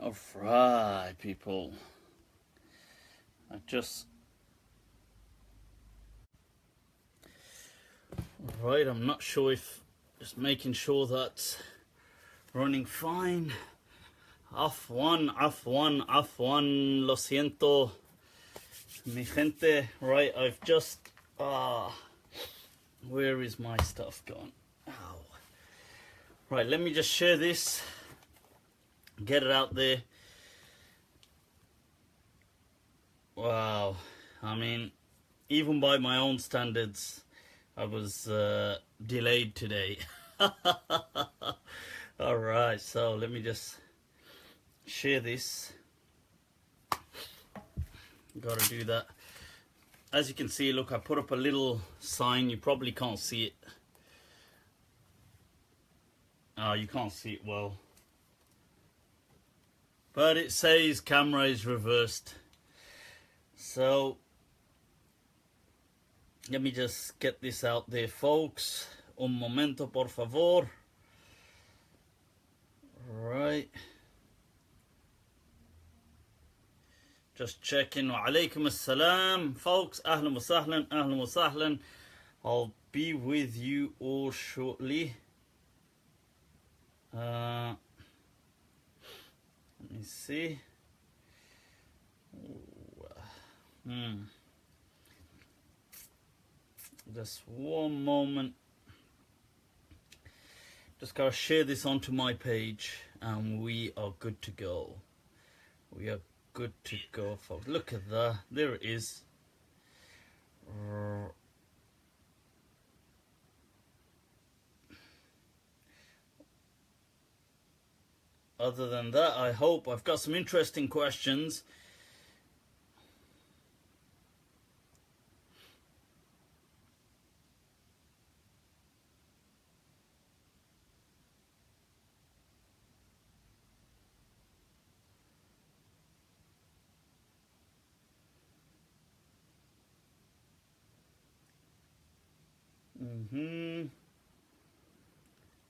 Alright, people. Right, I'm not sure if... Just making sure that's running fine. Afwan, lo siento. Mi gente. Right, I've just... where is my stuff gone? Ow. Right, let me just share this. Get it out there. Wow. I mean, even by my own standards, I was delayed today. Alright, so let me just share this. Gotta do that. As you can see, look, I put up a little sign. You probably can't see it. Oh, you can't see it well. But it says camera is reversed. So, let me just get this out there, folks. Un momento, por favor. Right. Just checking. Wa alaykum as-salam, folks. Ahlan wa sahlan, ahlan wa sahlan. I'll be with you all shortly. Let me see. Just one moment. Just gotta share this onto my page and we are good to go. We are good to go, folks. Look at that. There it is. Other than that, I hope I've got some interesting questions.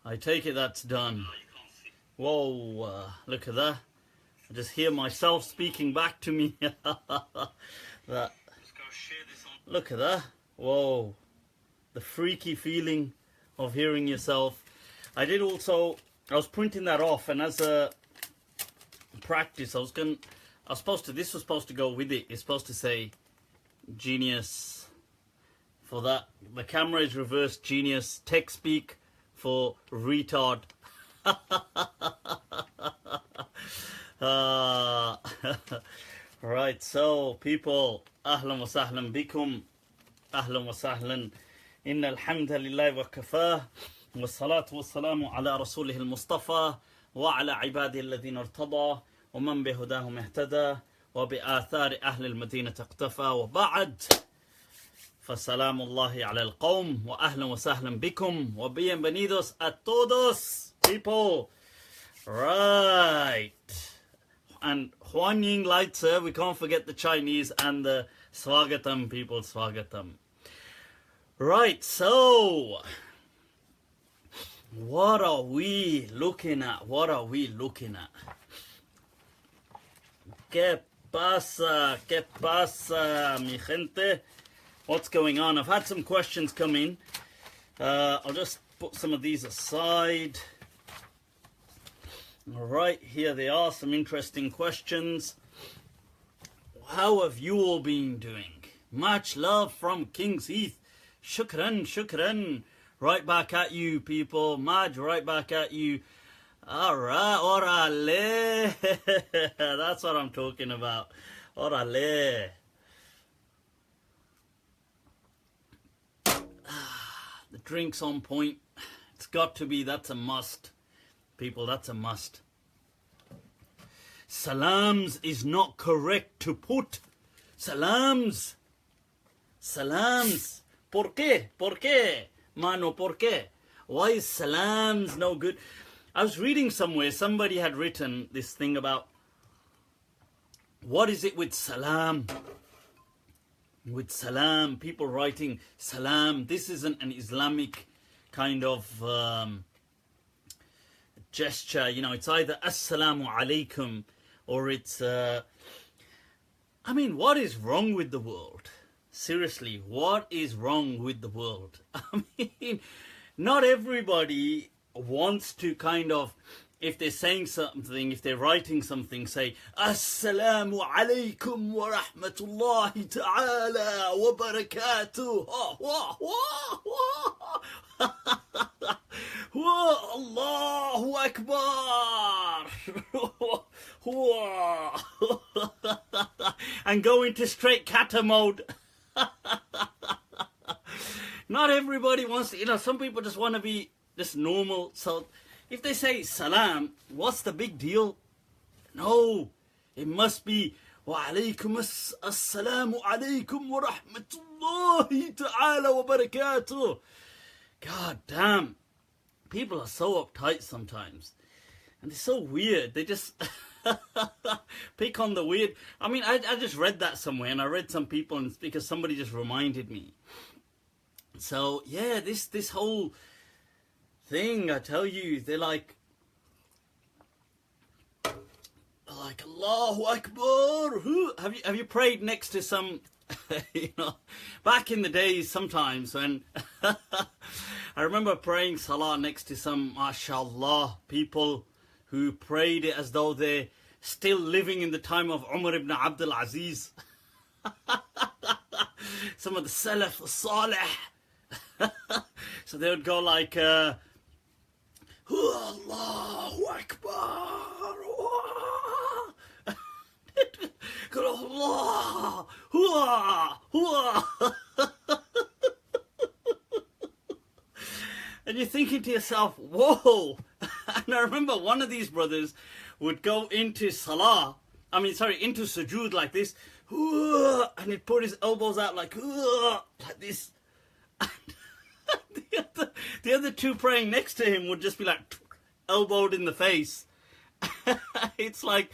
I take it that's done. Whoa, look at that. I just hear myself speaking back to me. That. Look at that. Whoa. The freaky feeling of hearing yourself. I was printing that off, and as a practice, this was supposed to go with it. It's supposed to say genius for that. The camera is reversed, genius. Tech speak for retard. Right, so people, ahlan wa sahlan bikum, ahlan wa sahlan. Inna alhamdulillah wa kafah, wa salatu wa salamu ala rasulih al-Mustafa, wa ala ibadihi alladhina irtada, wa man bihudahum ihtada, wa bi athari ahli al-Madinah iqtafa, wa ba'd. فسلام الله على القوم وأهلا وسهلا بكم وbienvenidos a todos, people. Right. And Huan Ying Light, sir, we can't forget the Chinese and the Swagatam, people, Swagatam. Right, so what are we looking at? What are we looking at? ¿Qué pasa? ¿Qué pasa, mi gente? What's going on? I've had some questions come in. I'll just put some of these aside. Alright, here they are, some interesting questions. How have you all been doing? Much love from King's Heath. Shukran, shukran. Right back at you, people. Maj, right back at you. Alright, orale. That's what I'm talking about. Orale. The drink's on point. It's got to be. That's a must. People, that's a must. Salams is not correct to put. Salams. Salams. ¿Por qué? ¿Por qué? Mano, ¿por qué? Why is salams no good? I was reading somewhere, somebody had written this thing about what is it with salam? With salam, people writing salam. This isn't an Islamic kind of gesture. You know, it's either assalamu alaikum or it's I mean, what is wrong with the world? Seriously, what is wrong with the world? I mean, not everybody wants to kind of, if they're saying something, if they're writing something, say, Assalamu alaikum wa rahmatullahi ta'ala wa barakatuh. Allahu Akbar. And go into straight kata mode. Not everybody wants to, some people just want to be just normal. So if they say salam, what's the big deal? No, it must be wa alaykum assalamu alaykum wa rahmatullahi ta'ala wa barakatuh. God damn, people are so uptight sometimes. And they're so weird. They just pick on the weird. I mean, I just read that somewhere, and I read some people, and it's because somebody just reminded me. So yeah, this whole thing, I tell you, they're like Allahu Akbar. Have you prayed next to some back in the days sometimes when I remember praying salah next to some mashallah people who prayed it as though they're still living in the time of Umar ibn Abdul Aziz. Some of the Salaf Salih. So they would go like Allahu Akbar. Allah. And you're thinking to yourself, whoa. And I remember one of these brothers would go into into sujood like this, and he'd put his elbows out like this. And the other two praying next to him would just be like elbowed in the face. It's like,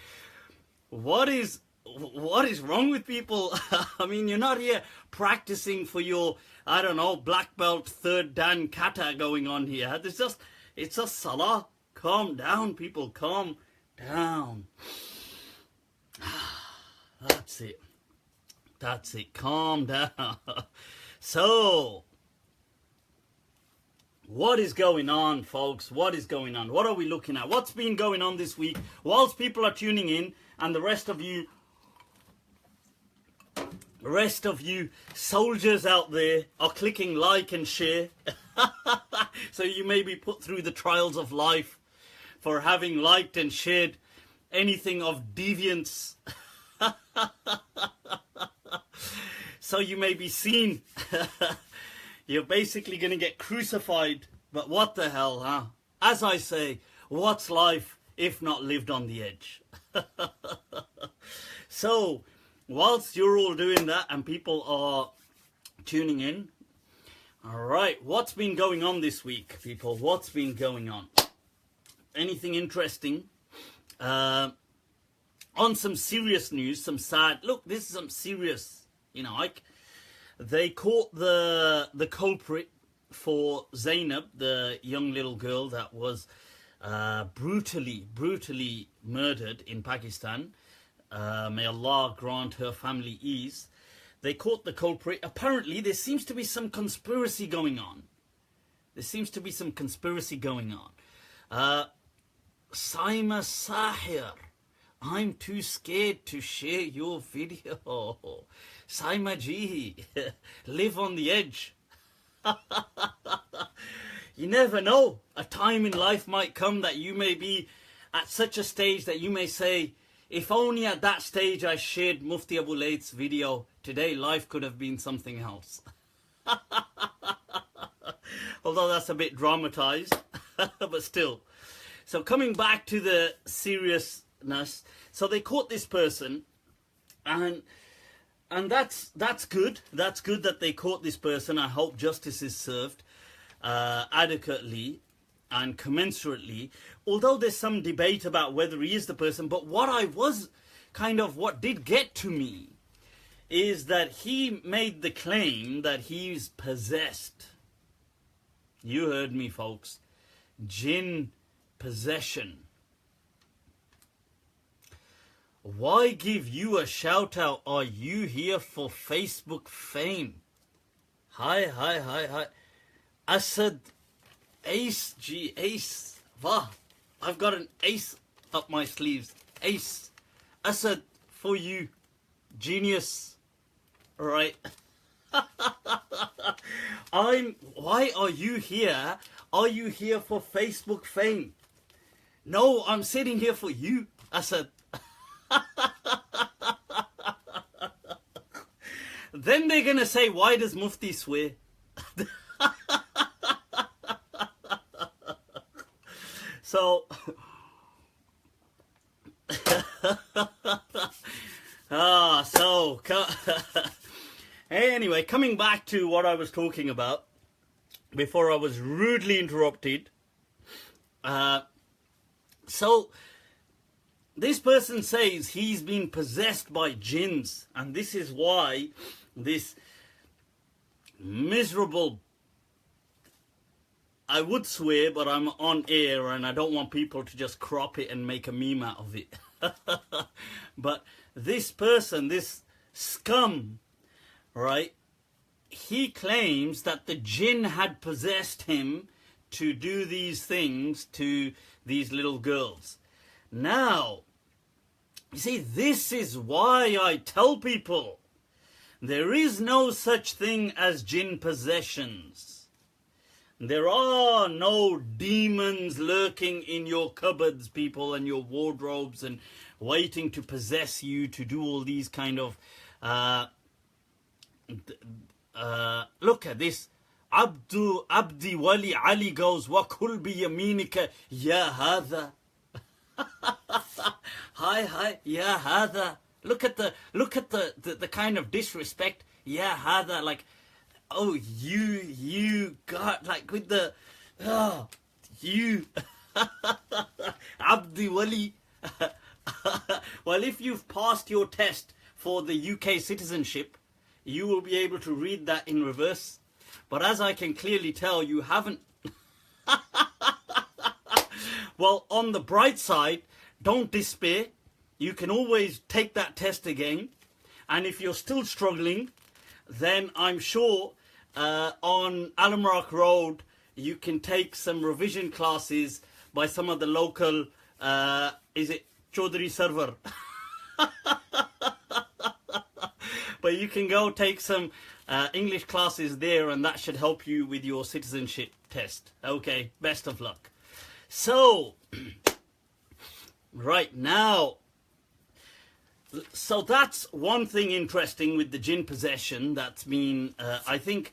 what is wrong with people? I mean, you're not here practicing for your, I don't know, black belt third dan kata going on here. It's just salah. Calm down, people. Calm down. That's it. Calm down. So, what is going on, folks? What is going on? What are we looking at? What's been going on this week? Whilst people are tuning in, and the rest of you soldiers out there are clicking like and share. So you may be put through the trials of life for having liked and shared anything of deviance. So you may be seen. You're basically going to get crucified. But what the hell, huh? As I say, what's life if not lived on the edge? So, whilst you're all doing that and people are tuning in, alright, what's been going on this week, people? What's been going on? Anything interesting? On some serious news, some sad... Look, this is some serious... they caught the culprit for Zainab, the young little girl that was brutally murdered in Pakistan. May Allah grant her family ease. They caught the culprit. Apparently, there seems to be some conspiracy going on. Saima Sahir, I'm too scared to share your video. Saima Ji, live on the edge. You never know. A time in life might come that you may be at such a stage that you may say, if only at that stage I shared Mufti Abu Layth's video, today life could have been something else. Although that's a bit dramatized, but still. So coming back to the seriousness, so they caught this person, and that's good. That's good that they caught this person. I hope justice is served adequately and commensurately. Although there's some debate about whether he is the person, but what did get to me is that he made the claim that he's possessed. You heard me, folks. Jinn possession. why give you a shout out? Are you here for Facebook fame? Hi. Asad Ace G Ace. Wow, I've got an ace up my sleeves. Ace. Asad for you. Genius. Right. Why are you here? Are you here for Facebook fame? No, I'm sitting here for you, Asad. Then they're gonna say, why does Mufti swear? So anyway, coming back to what I was talking about before I was rudely interrupted. So this person says he's been possessed by jinns, and this is why this miserable, I would swear, but I'm on air and I don't want people to just crop it and make a meme out of it. But this person, this scum, right, he claims that the jinn had possessed him to do these things to these little girls. Now, you see, this is why I tell people there is no such thing as jinn possessions. There are no demons lurking in your cupboards, people, and your wardrobes and waiting to possess you to do all these kind of... look at this. Abdi Wali Ali goes, وَكُلْ بِيَمِينِكَ يَا هَذَا. Hi, ya hada. Look at the kind of disrespect. Ya hada, like, oh, you got, like, with the, oh, you, Abdi Wali. Well, if you've passed your test for the UK citizenship, you will be able to read that in reverse. But as I can clearly tell, you haven't. Well, on the bright side, don't despair. You can always take that test again. And if you're still struggling, then I'm sure on Al-Maliki Road, you can take some revision classes by some of the local, is it Chaudhry Server? But you can go take some English classes there, and that should help you with your citizenship test. Okay, best of luck. So, right now, so that's one thing interesting with the jinn possession. That's been, I think,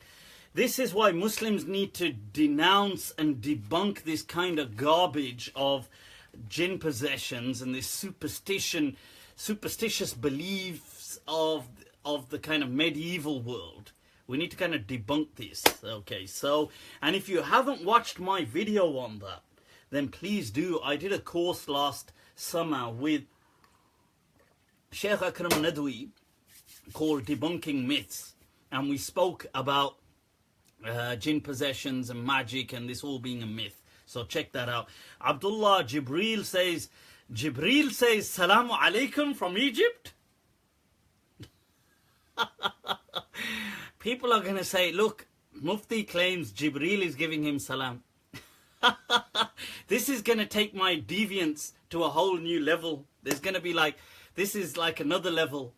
this is why Muslims need to denounce and debunk this kind of garbage of jinn possessions and this superstitious beliefs of the kind of medieval world. We need to kind of debunk this. Okay, so, and if you haven't watched my video on that, then please do. I did a course last summer with Sheikh Akram Nadwi called Debunking Myths, and we spoke about jinn possessions and magic and this all being a myth. So check that out. Abdullah Jibril says Salamu Alaikum from Egypt. People are going to say, look, Mufti claims Jibril is giving him salam. This is going to take my deviance to a whole new level. There's going to be like, this is like another level.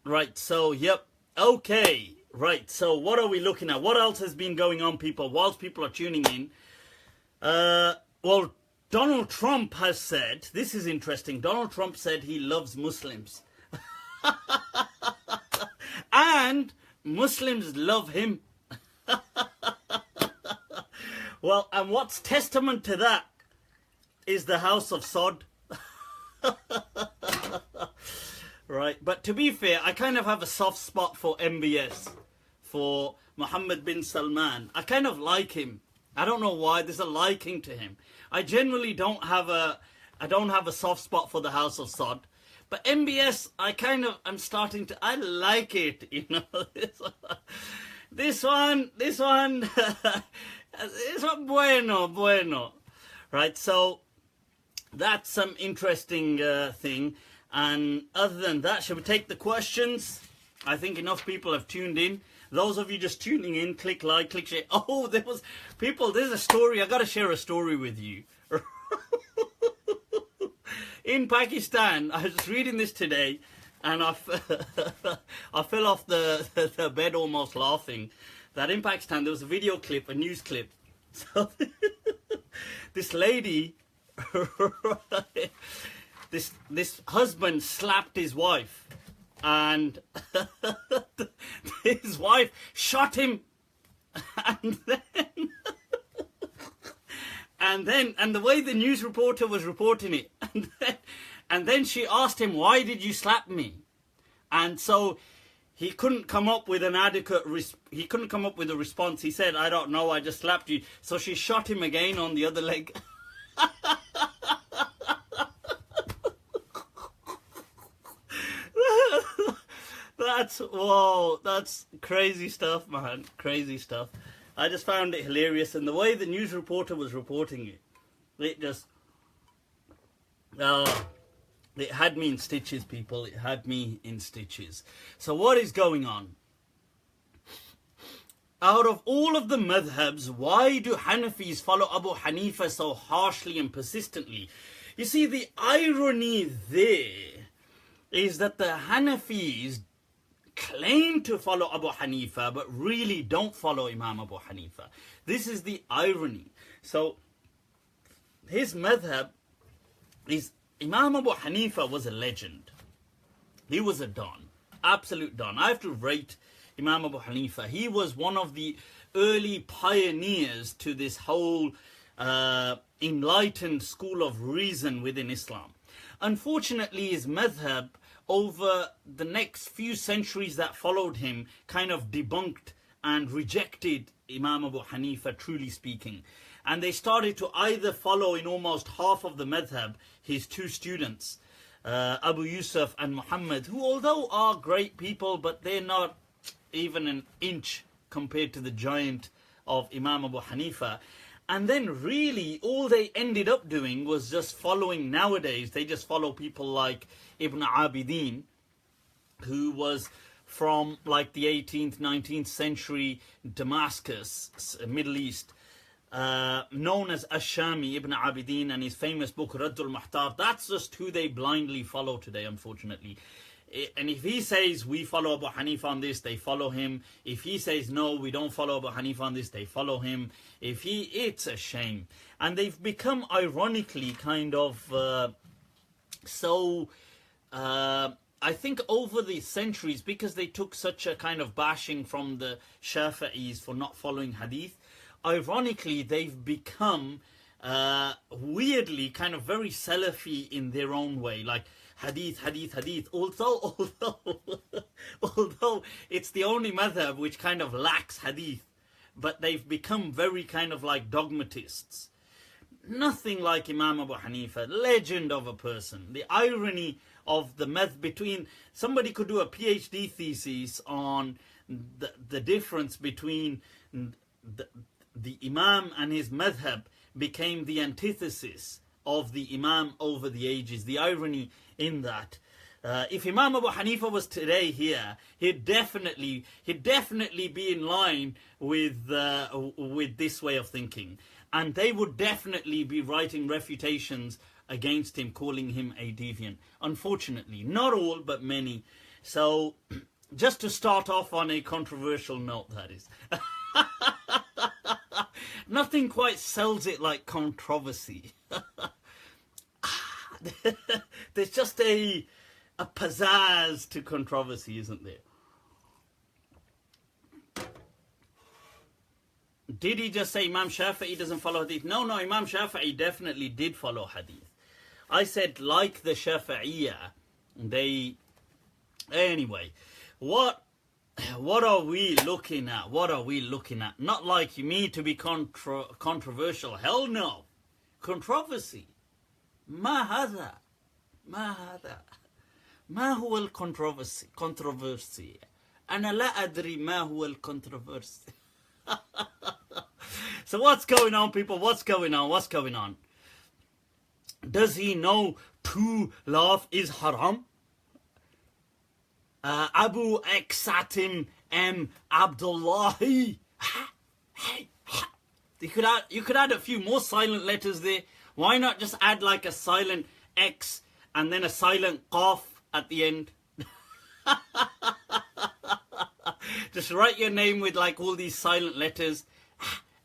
Right, so, yep. Okay, right, so what are we looking at? What else has been going on, people, whilst people are tuning in? Well, Donald Trump has said, this is interesting, Donald Trump said he loves Muslims. And Muslims love him. Well, and what's testament to that is the House of Sod. Right, but to be fair, I kind of have a soft spot for MBS, for Mohammed bin Salman. I kind of like him. I don't know why, there's a liking to him. I generally don't have a soft spot for the House of Sod. But MBS, I'm starting to, I like it, you know. This one, it's bueno. Right, so that's some interesting thing. And other than that, shall we take the questions? I think enough people have tuned in. Those of you just tuning in, click like, click share. Oh, there was people, there's a story. I got to share a story with you. In Pakistan, I was reading this today, and I fell off the bed almost laughing. That in Pakistan, there was a video clip, a news clip. So this lady, this husband slapped his wife, and his wife shot him, and the way the news reporter was reporting it, and then she asked him, "Why did you slap me?" And so he couldn't come up with an adequate he couldn't come up with a response. He said, "I don't know, I just slapped you." So she shot him again on the other leg. That's crazy stuff, man. Crazy stuff. I just found it hilarious, and the way the news reporter was reporting it, it just it had me in stitches, people. It had me in stitches. So what is going on? Out of all of the madhabs, why do Hanafis follow Abu Hanifa so harshly and persistently? You see, the irony there is that the Hanafis claim to follow Abu Hanifa, but really don't follow Imam Abu Hanifa. This is the irony. So, his madhab is, Imam Abu Hanifa was a legend. He was a don, absolute don. I have to rate Imam Abu Hanifa. He was one of the early pioneers to this whole enlightened school of reason within Islam. Unfortunately, his madhab over the next few centuries that followed him kind of debunked and rejected Imam Abu Hanifa, truly speaking. And they started to either follow in almost half of the madhab his two students, Abu Yusuf and Muhammad, who although are great people, but they're not even an inch compared to the giant of Imam Abu Hanifa. And then really all they ended up doing was just following, nowadays they just follow people like Ibn Abidin, who was from like the 18th, 19th century Damascus, Middle East, known as Ash-Shami, Ibn Abidin, and his famous book Raddul Muhtar. That's just who they blindly follow today, unfortunately. And if he says we follow Abu Hanifa on this, they follow him. If he says no, we don't follow Abu Hanifa on this, they follow him. It's a shame. And they've become ironically kind of I think over the centuries, because they took such a kind of bashing from the Shafi'is for not following Hadith, ironically they've become weirdly kind of very Salafi in their own way, like Hadith, Hadith, Hadith. Although it's the only madhab which kind of lacks Hadith, but they've become very kind of like dogmatists. Nothing like Imam Abu Hanifa, legend of a person. The irony of the madhab between, somebody could do a PhD thesis on the difference between the Imam and his madhab became the antithesis of the Imam over the ages. The irony in that. If Imam Abu Hanifa was today here, he'd definitely be in line with this way of thinking, and they would definitely be writing refutations against him, calling him a deviant. Unfortunately, not all, but many. So, just to start off on a controversial note, that is. Nothing quite sells it like controversy. There's just a pizzazz to controversy, isn't there? Did he just say Imam Shafi'i doesn't follow Hadith? No, Imam Shafi'i definitely did follow Hadith. I said like the Shafi'iyya, they... Anyway, what are we looking at? What are we looking at? Not like me to be controversial. Hell no. Controversy. ما هذا ما هو الكونتروفرسي أنا لا أدري ما هو الكونتروفرسي. So what's going on, people? What's going on? Does he know to laugh is haram? Abu Eksatim M. Abdullahi. You could add a few more silent letters there. Why not just add like a silent X and then a silent qaf at the end? Just write your name with like all these silent letters.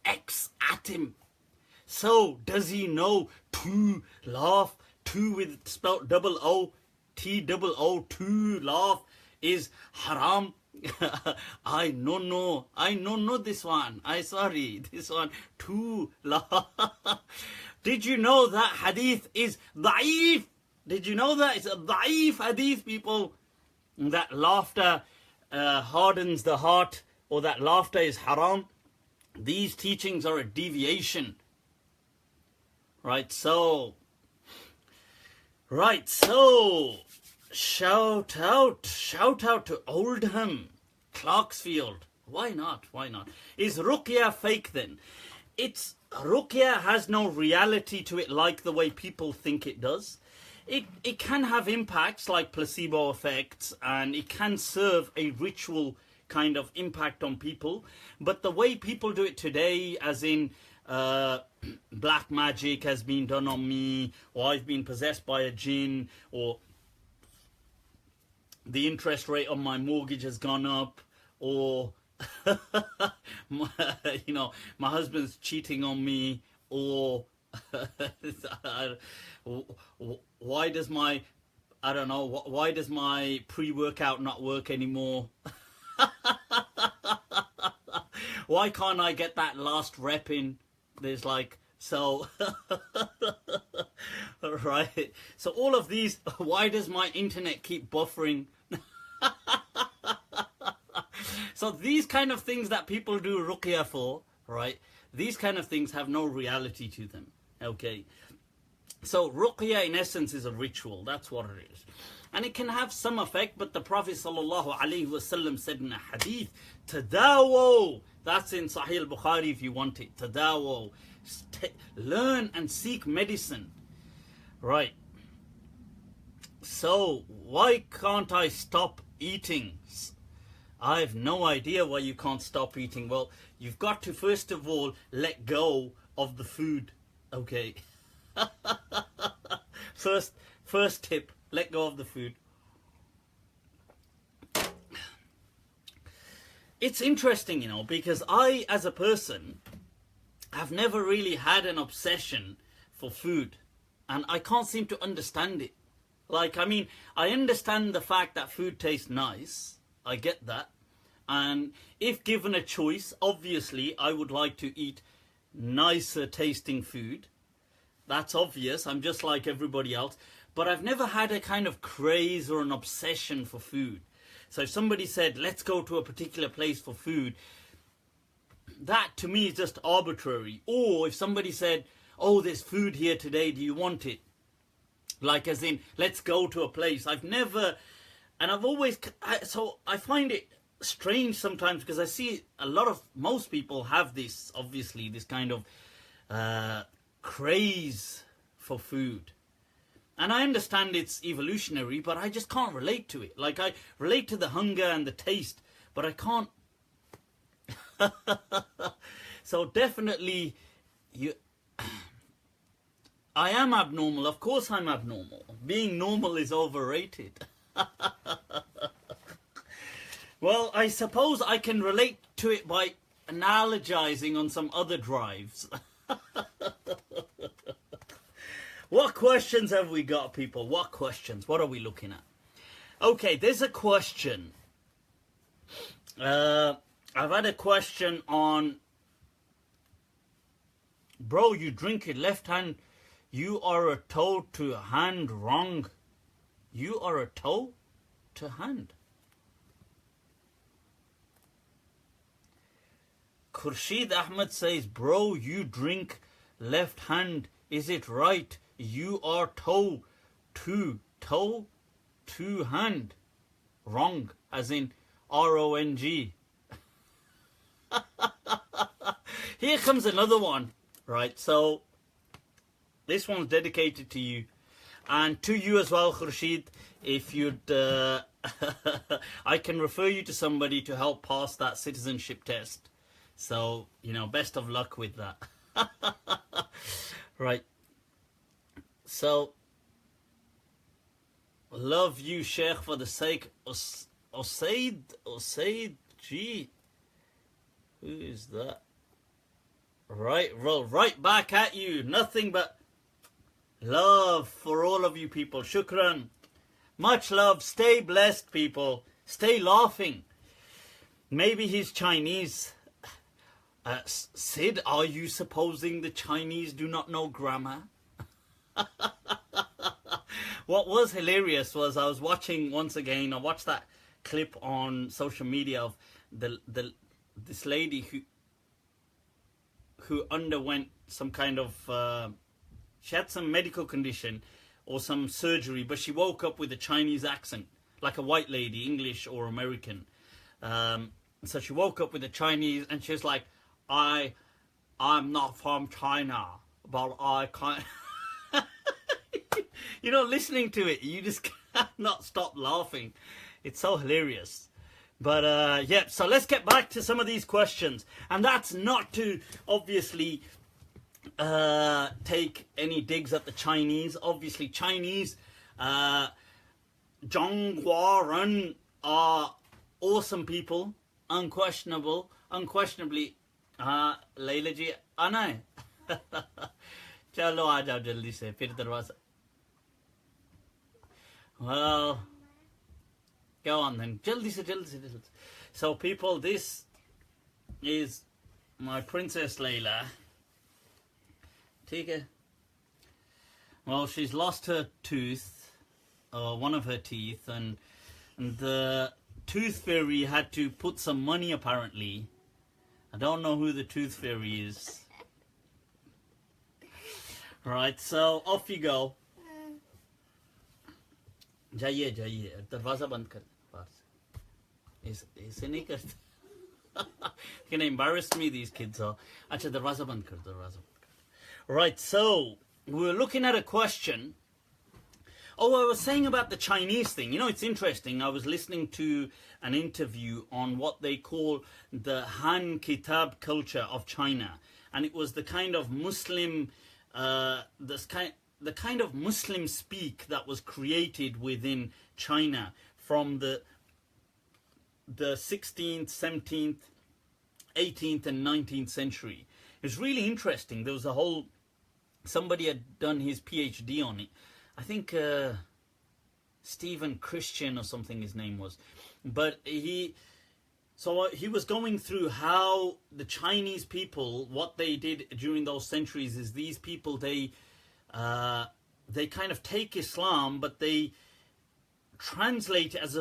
X at him. So, does he know to laugh? To with spelled double O, T double O, to laugh is haram. I no know this one. I sorry, this one to laugh. Did you know that hadith is da'if? Did you know that? It's a da'if hadith, people. That laughter hardens the heart, or that laughter is haram. These teachings are a deviation. Right, so shout out to Oldham, Clarksfield. Why not? Is Ruqya fake then? Ruqya has no reality to it like the way people think it does. It can have impacts like placebo effects, and it can serve a ritual kind of impact on people. But the way people do it today, as in black magic has been done on me, or I've been possessed by a jinn, or the interest rate on my mortgage has gone up, or my husband's cheating on me, or why does my pre-workout not work anymore? Why can't I get that last rep in? There's like, so right, so all of these, why does my internet keep buffering? So these kind of things that people do ruqya for, right, these kind of things have no reality to them. Okay, so ruqya in essence is a ritual. That's what it is, and it can have some effect. But the Prophet ﷺ said in a hadith, tadawo. That's in Sahih al-Bukhari if you want it. Tadawo. Learn and seek medicine. Right. So, why can't I stop eating? I have no idea why you can't stop eating. Well, you've got to first of all let go of the food. Okay. First tip, let go of the food. It's interesting, because I, as a person, have never really had an obsession for food. And I can't seem to understand it. Like, I understand the fact that food tastes nice. I get that. And if given a choice, obviously, I would like to eat nicer tasting food. That's obvious. I'm just like everybody else. But I've never had a kind of craze or an obsession for food. So if somebody said, let's go to a particular place for food, that to me is just arbitrary. Or if somebody said, oh, there's food here today, do you want it? Like as in, let's go to a place. I've never, and I've always, so I find it strange sometimes because I see most people have this, obviously, this kind of craze for food. And I understand it's evolutionary, but I just can't relate to it. Like, I relate to the hunger and the taste, but I can't. So definitely, I am abnormal. Of course I'm abnormal. Being normal is overrated. Well, I suppose I can relate to it by analogizing on some other drives. What questions have we got, people? What questions? What are we looking at? Okay, there's a question. I've had a question on, bro, you drink your left hand, you are a toe to hand wrong. You are a toe to hand. Khurshid Ahmed says, bro, you drink left hand. Is it right? You are toe to hand. Wrong, as in R-O-N-G. Here comes another one, right? So, This one's dedicated to you. And to you as well, Khurshid, if you'd... I can refer you to somebody to help pass that citizenship test. So, you know, best of luck with that. Right. So, love you, Sheikh, for the sake of Osaid, gee. Who is that? Right, roll right back at you. Nothing but love for all of you people. Shukran. Much love. Stay blessed, people. Stay laughing. Maybe he's Chinese. Sid, are you supposing the Chinese do not know grammar? What was hilarious was I was watching once again. I watched that clip on social media of this lady who underwent some kind of she had some medical condition or some surgery, but she woke up with a Chinese accent, like a white lady, English or American. So she woke up with a Chinese, and she was like, I'm not from China, but I can't. You know, listening to it, you just cannot stop laughing. It's so hilarious. But yeah, so let's get back to some of these questions. And that's not to obviously take any digs at the Chinese. Obviously, Chinese, Zhonghua are awesome people. Unquestionably. Layla ji, आना है? चलो आ जाओ जल्दी से, फिर दरवाजा. Well, go on then. Jaldi se. So people, this is my Princess Layla. ठीक है? Well, she's lost her tooth, or one of her teeth, and the tooth fairy had to put some money apparently. I don't know who the tooth fairy is. Right, so off you go. जाइए दरवाजा बंद कर ऐसे नहीं करते. Gonna embarrass me, these kids are. अच्छा दरवाजा बंद कर. Right, so we're looking at a question. Oh, I was saying about the Chinese thing. You know, it's interesting. I was listening to an interview on what they call the Han Kitab culture of China, and it was the kind of Muslim, the kind of Muslim speak that was created within China from the 16th, 17th, 18th and 19th century. It was really interesting. There was a whole, somebody had done his PhD on it. I think Stephen Christian or something his name was. But he was going through how the Chinese people, what they did during those centuries is these people, they kind of take Islam, but they translate it as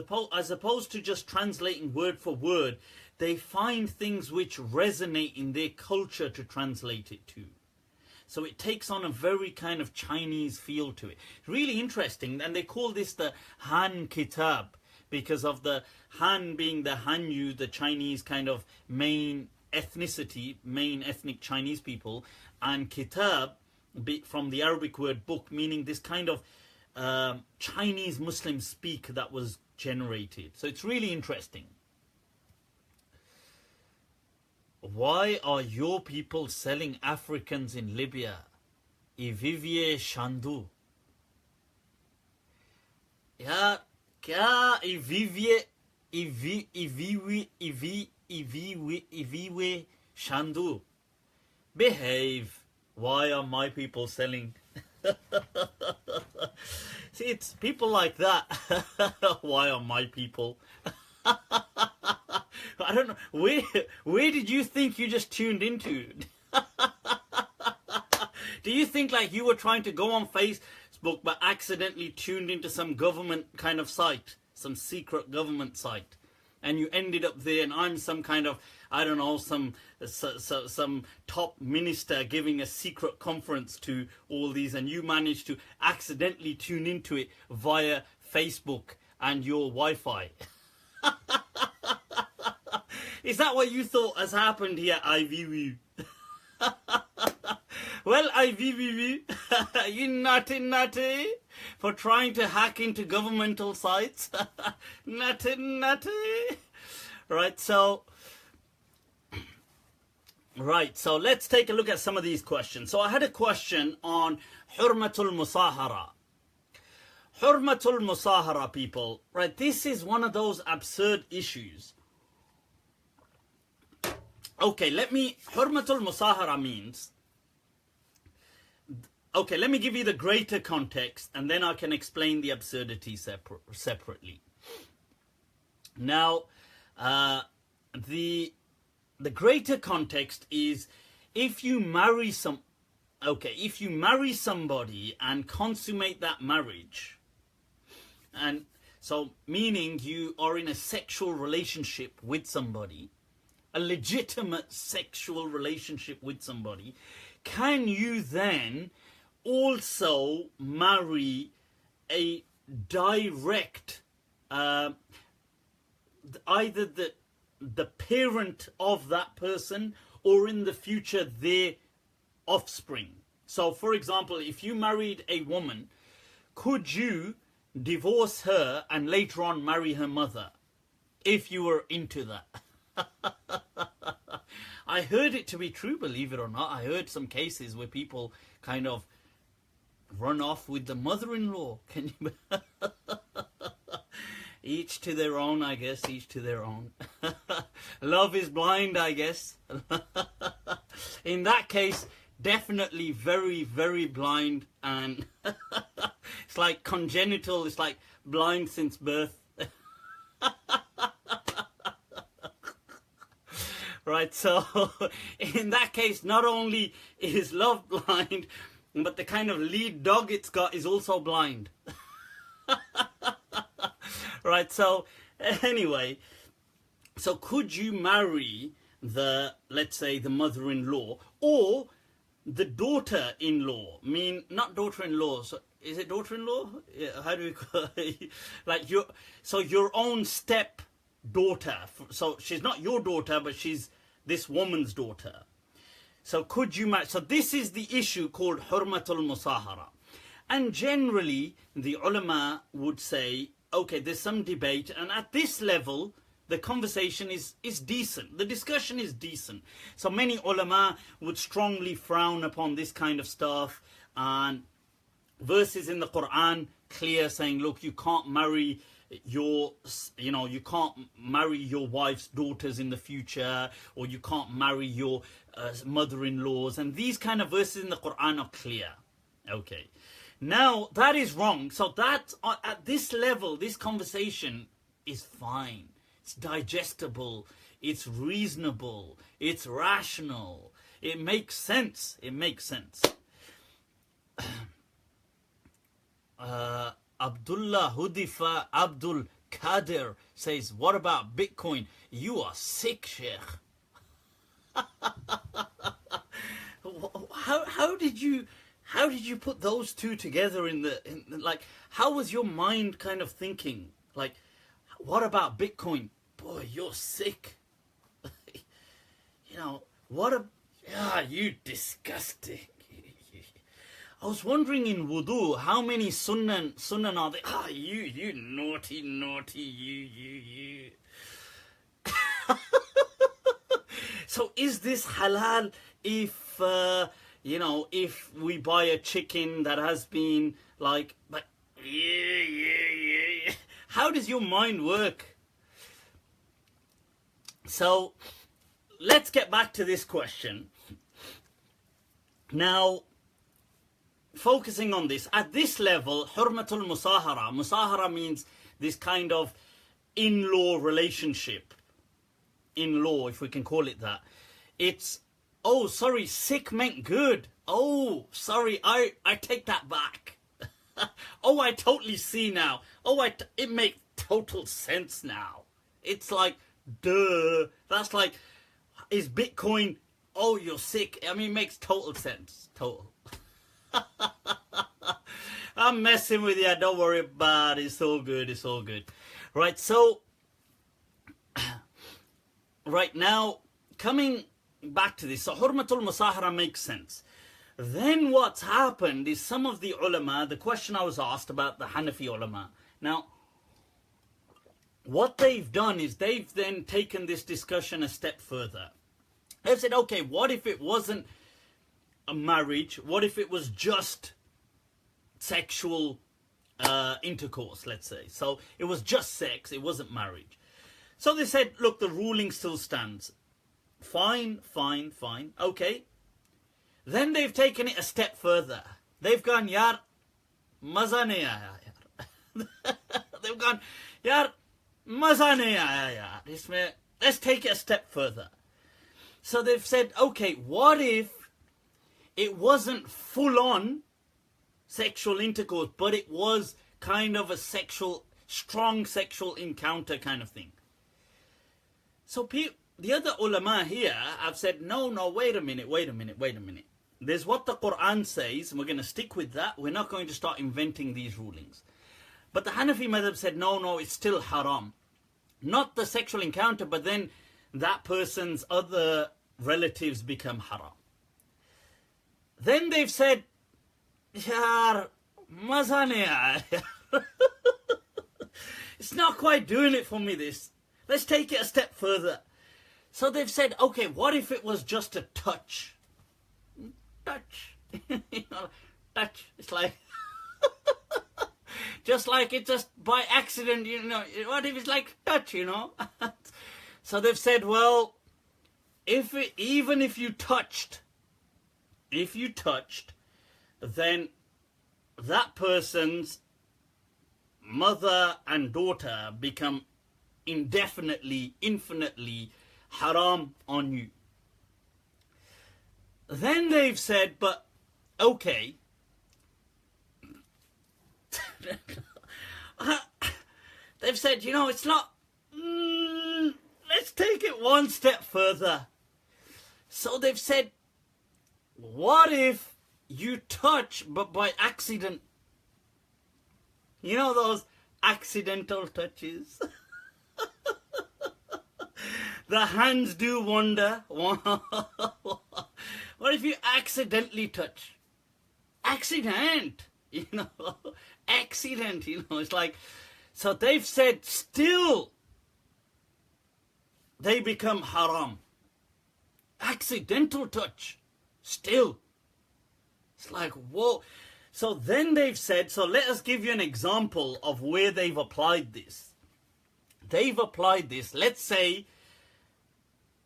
opposed to just translating word for word. They find things which resonate in their culture to translate it to. So it takes on a very kind of Chinese feel to it. Really interesting. And they call this the Han Kitab because of the Han being the Hanyu, the Chinese kind of main ethnicity, main ethnic Chinese people, and Kitab from the Arabic word book, meaning this kind of Chinese Muslim speak that was generated. So it's really interesting. Why are your people selling Africans in Libya? Ivivie Shandu. Ya kya Iviwe Shandu? Behave. Why are my people selling? See, it's people like that. Why are my people? I don't know. Where did you think you just tuned into? Do you think like you were trying to go on Facebook but accidentally tuned into some government kind of site, some secret government site, and you ended up there and I'm some kind of, I don't know, some top minister giving a secret conference to all these, and you managed to accidentally tune into it via Facebook and your Wi-Fi? Is that what you thought has happened here, IVU? Well, IVVV, you naughty, for trying to hack into governmental sites. Naughty. Right, so let's take a look at some of these questions. So I had a question on Hurmatul Musāharah. Hurmatul Musāharah, people, right? This is one of those absurd issues. Okay, Hurmatul Musāharah means, okay, let me give you the greater context and then I can explain the absurdity separately. Now, the greater context is if you marry somebody and consummate that marriage, and so meaning you are in a sexual relationship with somebody, a legitimate sexual relationship with somebody, can you then also marry a direct, either the parent of that person or in the future their offspring? So for example, if you married a woman, could you divorce her and later on marry her mother if you were into that? I heard it to be true, believe it or not. I heard some cases where people kind of run off with the mother-in-law. Can you? Each to their own, I guess. Each to their own. Love is blind, I guess. In that case, definitely very, very blind. And it's like congenital. It's like blind since birth. Right, so in that case, not only is love blind, but the kind of lead dog it's got is also blind. Right, so anyway, so could you marry let's say the mother-in-law or the daughter-in-law? I mean, not daughter-in-law, so is it daughter-in-law? Yeah, how do we call it? Like your own step daughter. So she's not your daughter, but she's this woman's daughter. So could you marry? So this is the issue called Hurmatul Musāharah. And generally, the ulama would say, okay, there's some debate, and at this level, the conversation is decent. The discussion is decent. So many ulama would strongly frown upon this kind of stuff, and verses in the Quran clear saying, look, you can't marry you can't marry your wife's daughters in the future, or you can't marry your mother-in-laws, and these kind of verses in the Quran are clear. Okay, now that is wrong. So that at this level, this conversation is fine. It's digestible. It's reasonable. It's rational. It makes sense. It makes sense. Abdullah Hudifa Abdul Kadir says, what about Bitcoin? You are sick, Sheikh. How did you put those two together in like, how was your mind kind of thinking? Like, what about Bitcoin? Boy, you're sick. You disgusting. I was wondering in wudu, how many sunan are there? You naughty, you. So is this halal if, if we buy a chicken that has been like, yeah. How does your mind work? So let's get back to this question. Now, focusing on this, at this level, Hurmatul Musāharah. Musāharah means this kind of in-law relationship. In-law, if we can call it that. It's, oh, sorry, sick meant good. Oh, sorry, I take that back. Oh, I totally see now. Oh, it makes total sense now. It's like, duh. That's like, is Bitcoin, oh, you're sick. I mean, it makes total sense. Total. I'm messing with you, don't worry about it. It's all good, it's all good. Right, so right now, coming back to this, so Hurmatul Musāharah makes sense. Then what's happened is some of the ulama, the question I was asked about the Hanafi ulama. Now, what they've done is they've then taken this discussion a step further. They've said, okay, what if it wasn't a marriage? What if it was just sexual intercourse, let's say? So it was just sex, it wasn't marriage. So they said, look, the ruling still stands. Fine, fine, fine, okay. Then they've taken it a step further. They've gone, yaar, maza nahi aaya yaar. They've gone, yaar, maza nahi aaya yaar. Let's take it a step further. So they've said, okay, what if it wasn't full-on sexual intercourse, but it was kind of a strong sexual encounter kind of thing? So the other ulama here have said, no, wait a minute. There's what the Quran says, and we're going to stick with that. We're not going to start inventing these rulings. But the Hanafi madhab said, no, it's still haram. Not the sexual encounter, but then that person's other relatives become haram. Then they've said, yaar, maza nahi aaya. It's not quite doing it for me, this. Let's take it a step further. So they've said, okay, what if it was just a touch? Touch. Touch. It's like, just like it just by accident, what if it's like touch, So they've said, well, even if you touched, then that person's mother and daughter become indefinitely, infinitely haram on you. Then they've said, but okay, they've said, it's not, let's take it one step further. So they've said, what if you touch but by accident? Those accidental touches? The hands do wonder. What if you accidentally touch? Accident, accident, it's like, so they've said still they become haram. Accidental touch, still. It's like, whoa. So then they've said, so let us give you an example of where they've applied this. They've applied this, let's say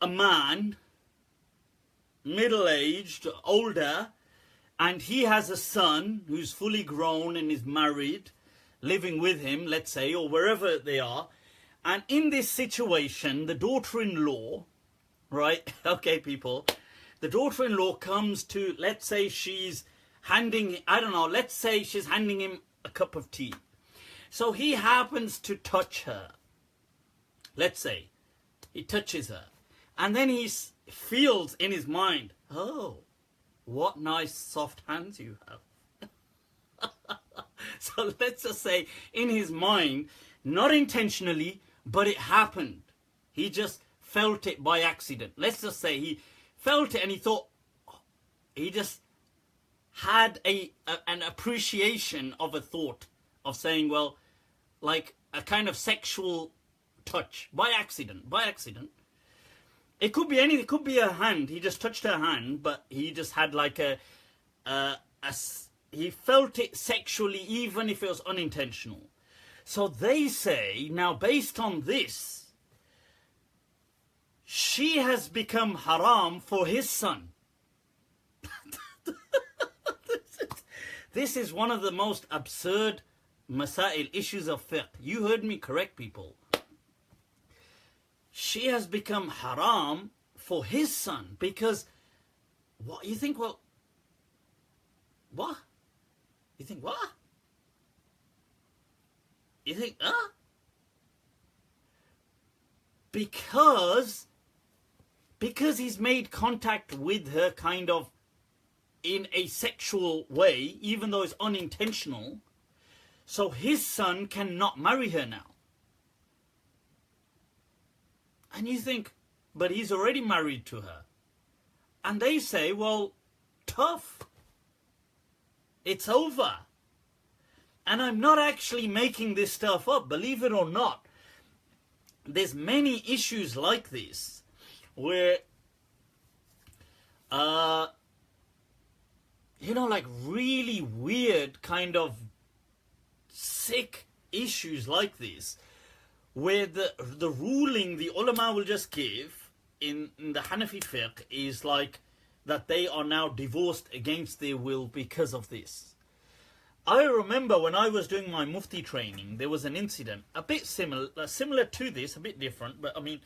a man, middle-aged, older, and he has a son who's fully grown and is married, living with him, let's say, or wherever they are. And in this situation, the daughter-in-law, right, okay, people, the daughter-in-law comes to, let's say she's handing, let's say she's handing him a cup of tea. So he happens to touch her. Let's say he touches her. And then he feels in his mind, oh, what nice soft hands you have. So let's just say in his mind, not intentionally, but it happened. He just felt it by accident. Let's just say he felt it and he thought, he just had an appreciation of a thought of saying, well, like a kind of sexual touch by accident. It could be anything. It could be a hand. He just touched her hand, but he just had like he felt it sexually, even if it was unintentional. So they say, now based on this, she has become haram for his son. This is one of the most absurd masail, issues of fiqh. You heard me correct, people. She has become haram for his son because, what? You think, well, what? You think, what? You think, Because he's made contact with her kind of in a sexual way, even though it's unintentional, so his son cannot marry her now. And you think, but he's already married to her. And they say, well, tough. It's over. And I'm not actually making this stuff up, believe it or not. There's many issues like this where, like really weird kind of sick issues like this, where the ruling the ulama will just give in the Hanafi fiqh is like that they are now divorced against their will because of this. I remember when I was doing my Mufti training, there was an incident a bit similar to this, a bit different, but I mean,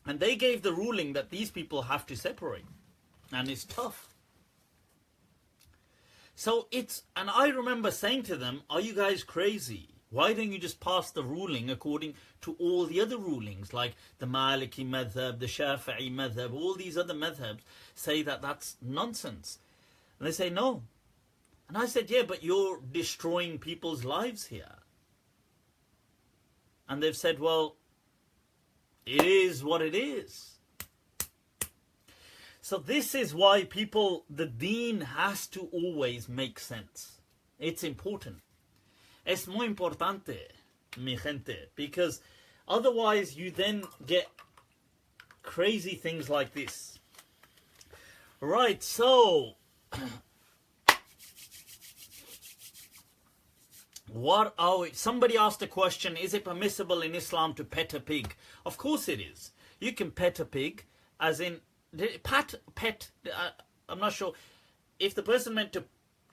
and they gave the ruling that these people have to separate, and it's tough. So and I remember saying to them, are you guys crazy? Why don't you just pass the ruling according to all the other rulings, like the Maliki madhab, the Shafi'i madhab, all these other madhabs say that that's nonsense. And they say no. And I said, yeah, but you're destroying people's lives here. And they've said, well, it is what it is. So this is why the deen has to always make sense. It's important. Es muy importante, mi gente, because otherwise you then get crazy things like this. Right, so what are we? Somebody asked a question, is it permissible in Islam to pet a pig? Of course it is. You can pet a pig, as in pet. I'm not sure if the person meant to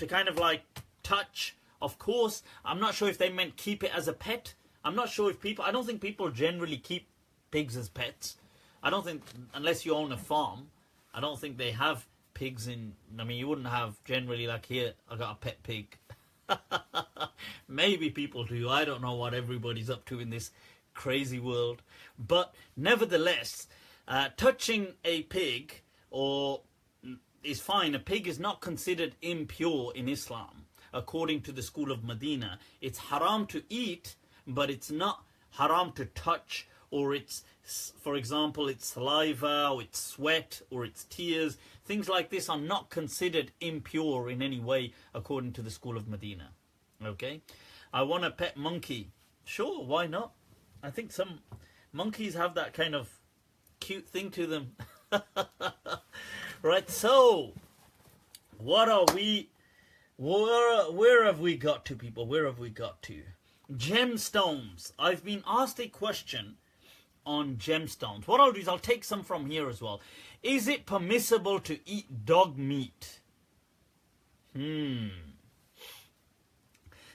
kind of like touch. Of course, I'm not sure if they meant keep it as a pet. I'm not sure if I don't think people generally keep pigs as pets. I don't think, unless you own a farm, I don't think they have pigs you wouldn't have generally like, here, I got a pet pig. Maybe people do. I don't know what everybody's up to in this crazy world. But nevertheless, touching a pig is fine. A pig is not considered impure in Islam. According to the school of Medina, it's haram to eat, but it's not haram to touch, or it's, for example, its saliva, or its sweat, or its tears. Things like this are not considered impure in any way, according to the school of Medina. Okay? I want a pet monkey. Sure, why not? I think some monkeys have that kind of cute thing to them. Right, so, what are we... Where have we got to, people? Where have we got to? Gemstones. I've been asked a question on gemstones. What I'll do is I'll take some from here as well. Is it permissible to eat dog meat?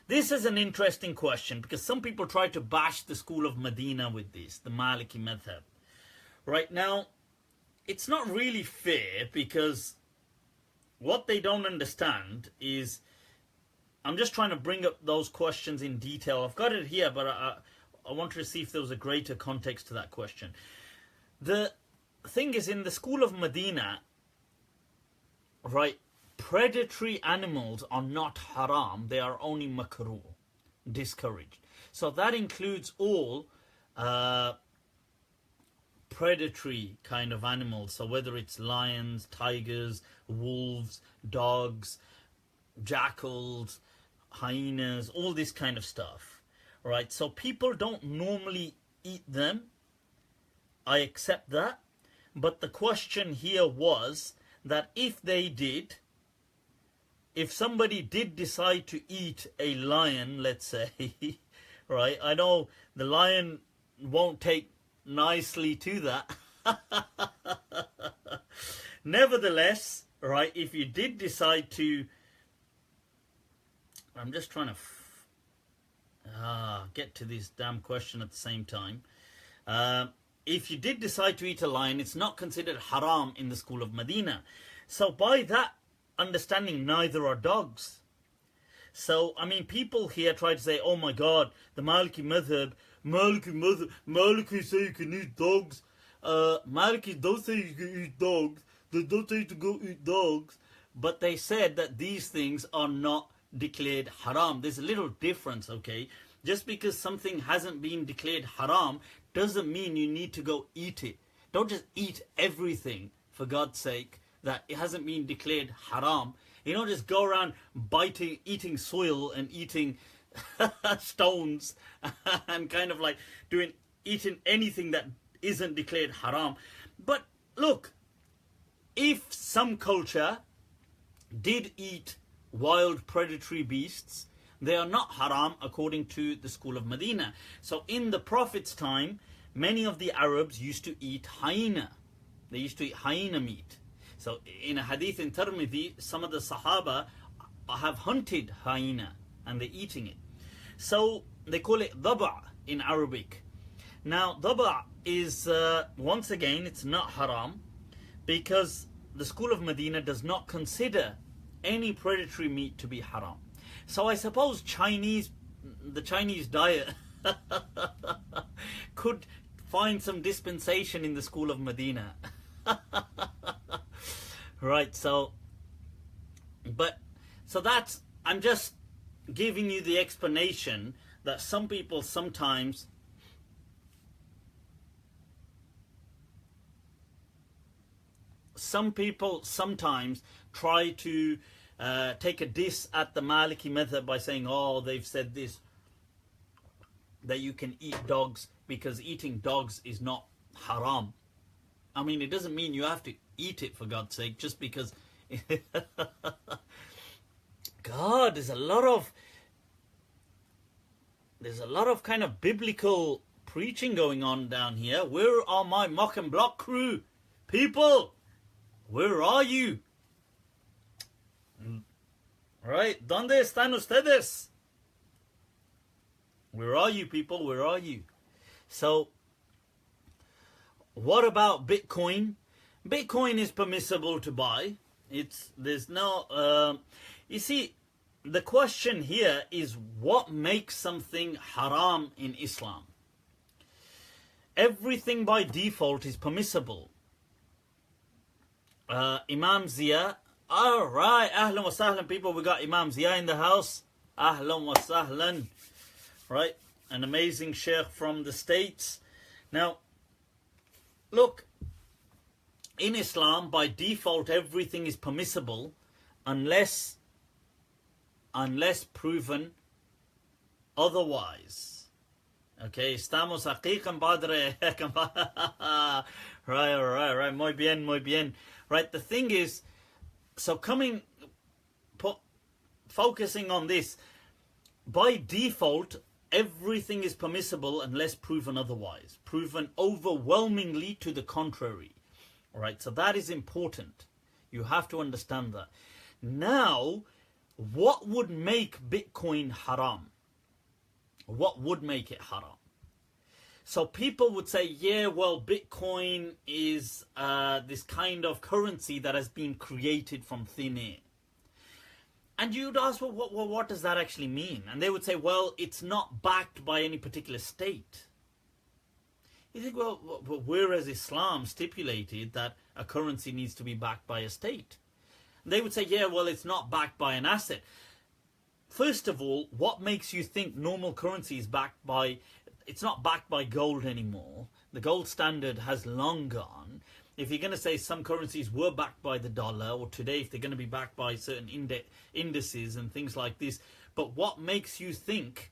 This is an interesting question because some people try to bash the school of Medina with this, the Maliki madhab. Right now, it's not really fair because what they don't understand is, I'm just trying to bring up those questions in detail. I've got it here, but I wanted to see if there was a greater context to that question. The thing is, in the school of Medina, right, predatory animals are not haram. They are only makruh, discouraged. So that includes all predatory kind of animals. So whether it's lions, tigers, wolves, dogs, jackals, hyenas, all this kind of stuff, right? So people don't normally eat them. I accept that. But the question here was that if somebody did decide to eat a lion, let's say, right? I know the lion won't take nicely to that. Nevertheless, right, if you did decide to, I'm just trying to get to this damn question at the same time. If you did decide to eat a lion, it's not considered haram in the school of Medina. So by that understanding, neither are dogs. So, I mean, people here try to say, oh my God, the Maliki madhab, Maliki say you can eat dogs. Maliki don't say you can eat dogs. They don't say to go eat dogs. But they said that these things are not declared haram. There's a little difference, okay? Just because something hasn't been declared haram doesn't mean you need to go eat it. Don't just eat everything, for God's sake, that it hasn't been declared haram. You don't just go around eating soil and eating stones and kind of like eating anything that isn't declared haram. But look, if some culture did eat wild predatory beasts, they are not haram according to the school of Medina. So in the Prophet's time, many of the Arabs used to eat hyena. They used to eat hyena meat. So in a hadith in Tirmidhi, some of the Sahaba have hunted hyena and they're eating it. So they call it dhaba in Arabic. Now dhaba is, once again, it's not haram because the school of Medina does not consider any predatory meat to be haram. So I suppose the Chinese diet could find some dispensation in the school of Medina. Right, so that's, I'm just giving you the explanation that some people sometimes try to take a diss at the Maliki method by saying, oh, they've said this, that you can eat dogs because eating dogs is not haram. I mean, it doesn't mean you have to eat it, for God's sake, just because God, there's a lot of kind of biblical preaching going on down here. Where are my mock and block crew? People, where are you? Right? ¿Dónde están ustedes? Where are you, people? Where are you? So, what about Bitcoin? Bitcoin is permissible to buy. There's no, you see, the question here is what makes something haram in Islam? Everything by default is permissible. Imam Zia, alright, ahlan wa sahlan people, we got Imam Zia in the house. Ahlan wa sahlan. Right, an amazing sheikh from the States. Now, look, in Islam, by default, everything is permissible unless proven otherwise. Okay, estamos aquí, compadre. Right. Muy bien. Right, the thing is, so focusing on this, by default, everything is permissible unless proven otherwise. Proven overwhelmingly to the contrary. Alright, so that is important. You have to understand that. Now, what would make Bitcoin haram? What would make it haram? So people would say, yeah, well, Bitcoin is this kind of currency that has been created from thin air. And you'd ask, well, what does that actually mean? And they would say, well, it's not backed by any particular state. You think, well, whereas Islam stipulated that a currency needs to be backed by a state. They would say, yeah, well, it's not backed by an asset. First of all, what makes you think normal currency is backed by... It's not backed by gold anymore. The gold standard has long gone. If you're going to say some currencies were backed by the dollar, or today if they're going to be backed by certain indices and things like this, but what makes you think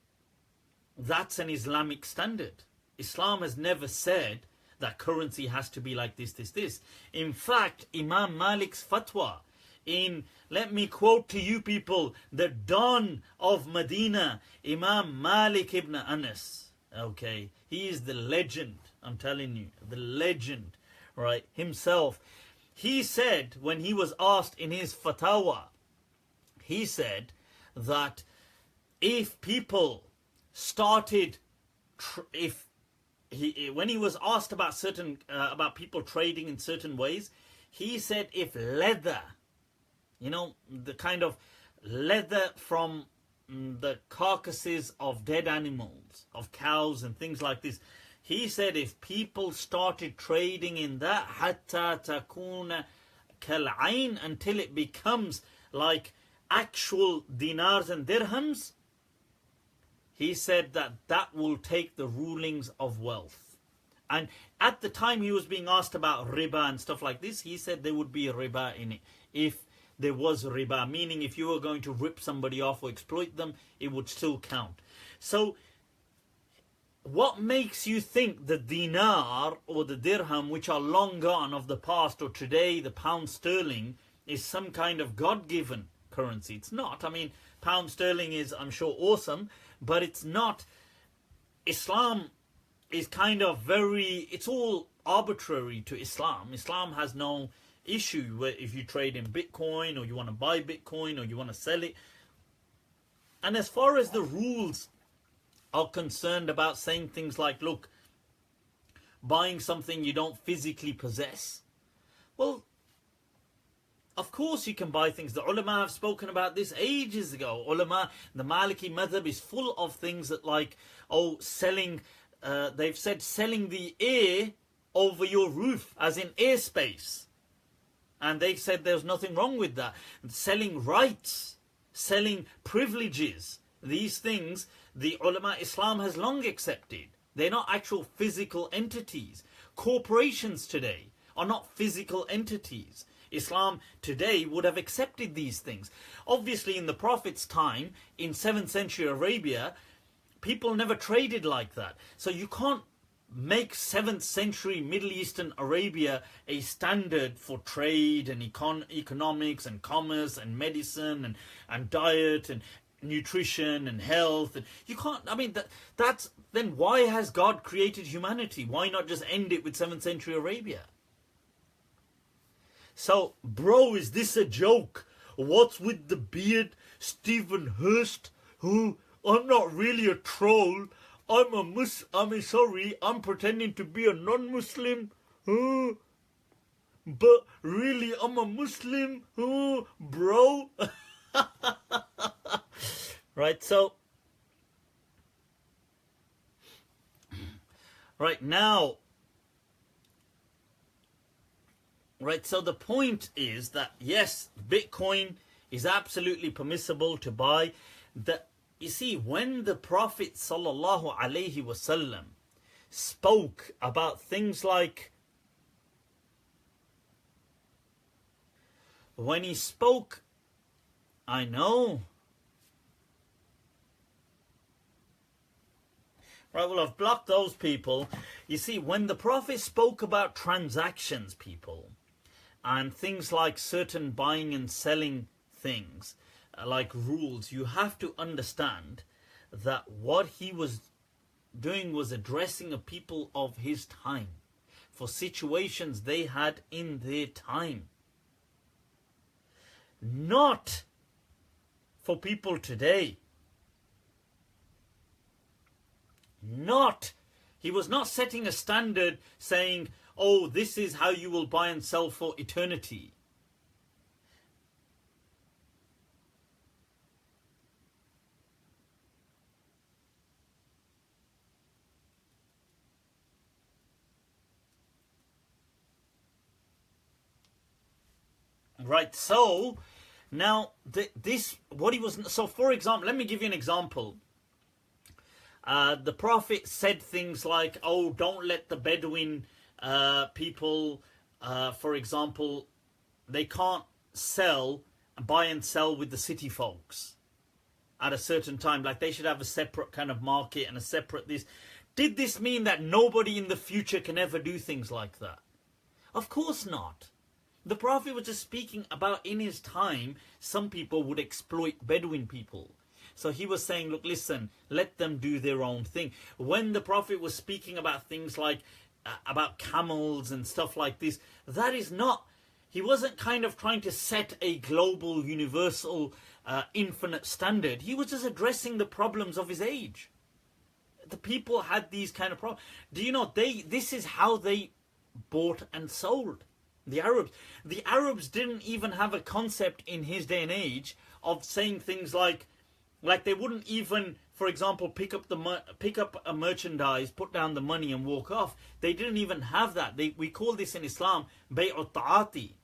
that's an Islamic standard? Islam has never said that currency has to be like this. In fact, Imam Malik's fatwa let me quote to you people, the Don of Medina, Imam Malik ibn Anas. Okay, he is the legend, I'm telling you, the legend, right, himself. He said, when he was asked in his fatwa, he said that if people started, when he was asked about about people trading in certain ways, he said if leather, the kind of leather from the carcasses of dead animals, of cows and things like this, he said if people started trading in that, hatta takuna kal'ain, until it becomes like actual dinars and dirhams, he said that will take the rulings of wealth. And at the time he was being asked about riba and stuff like this, he said there would be a riba in it if there was riba, meaning if you were going to rip somebody off or exploit them, it would still count. So what makes you think the dinar or the dirham, which are long gone of the past, or today the pound sterling, is some kind of God-given currency? It's not. I mean, pound sterling is, I'm sure, awesome, but it's not. Islam is kind of it's all arbitrary to Islam. Islam has no issue where if you trade in Bitcoin, or you want to buy Bitcoin, or you want to sell it. And as far as the rules are concerned about saying things like, look, buying something you don't physically possess, well, of course you can buy things. The ulama have spoken about this ages ago. Ulama, the Maliki madhab is full of things that, like, selling, they've said selling the air over your roof, as in airspace. And they said there's nothing wrong with that. Selling rights, selling privileges, these things, the ulama Islam has long accepted. They're not actual physical entities. Corporations today are not physical entities. Islam today would have accepted these things. Obviously, in the Prophet's time, in 7th century Arabia, people never traded like that. So you can't make 7th century Middle Eastern Arabia a standard for trade and economics and commerce and medicine and diet and nutrition and health. And you can't, I mean, then why has God created humanity? Why not just end it with 7th century Arabia? So, bro, is this a joke? What's with the beard? Stephen Hurst? Who? I'm not really a troll. I'm pretending to be a non-Muslim. But really, I'm a Muslim. Bro. Right, so so the point is that yes, Bitcoin is absolutely permissible to buy. You see, when the Prophet sallallahu alaihi wasallam spoke about things like, when he spoke, I know. Right, well, I've blocked those people. You see, when the Prophet spoke about transactions, people, and things like certain buying and selling things, like rules, you have to understand that what he was doing was addressing a people of his time for situations they had in their time. Not for people today. He was not setting a standard saying, oh, this is how you will buy and sell for eternity. Right, so now so for example, let me give you an example. The Prophet said things like, oh, don't let the Bedouin people, for example, they can't buy and sell with the city folks at a certain time. Like, they should have a separate kind of market and a separate this. Did this mean that nobody in the future can ever do things like that? Of course not. The Prophet was just speaking about, in his time, some people would exploit Bedouin people. So he was saying, look, listen, let them do their own thing. When the Prophet was speaking about things like, about camels and stuff like this, that is not, he wasn't kind of trying to set a global, universal, infinite standard. He was just addressing the problems of his age. The people had these kind of problems. Do you know, this is how they bought and sold. The Arabs didn't even have a concept in his day and age of saying things like they wouldn't even, for example, pick up a merchandise, put down the money and walk off. They didn't even have that. We call this in Islam bay'ut ta'ati.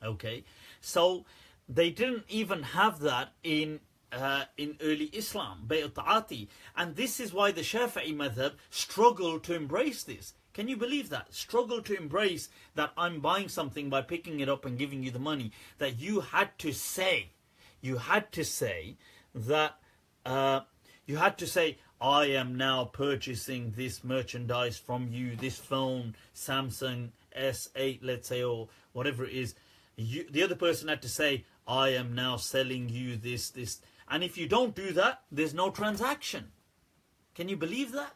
Okay, so they didn't even have that in early Islam, bay'ut ta'ati, and this is why the Shafi'i madhab struggled to embrace this. Can you believe that? Struggle to embrace that I'm buying something by picking it up and giving you the money. That you had to say that, I am now purchasing this merchandise from you, this phone, Samsung S8, let's say, or whatever it is. The other person had to say, I am now selling you this. And if you don't do that, there's no transaction. Can you believe that?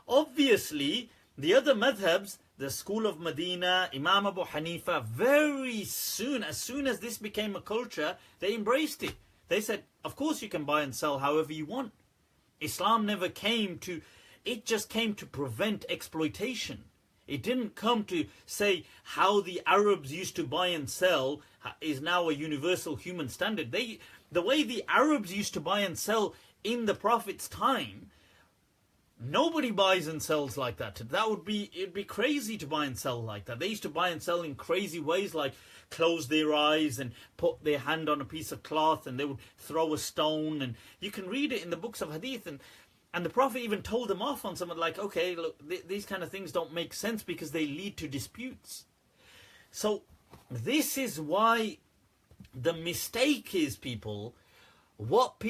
Obviously, the other madhabs, the school of Medina, Imam Abu Hanifa, very soon, as soon as this became a culture, they embraced it. They said, of course you can buy and sell however you want. Islam never came to, it just came to prevent exploitation. It didn't come to say how the Arabs used to buy and sell is now a universal human standard. The way the Arabs used to buy and sell in the Prophet's time, nobody buys and sells like that. It'd be crazy to buy and sell like that. They used to buy and sell in crazy ways, like close their eyes and put their hand on a piece of cloth, and they would throw a stone. And you can read it in the books of Hadith. And the Prophet even told them off on something like, okay, look, these kind of things don't make sense because they lead to disputes. So this is why the mistake is, people, what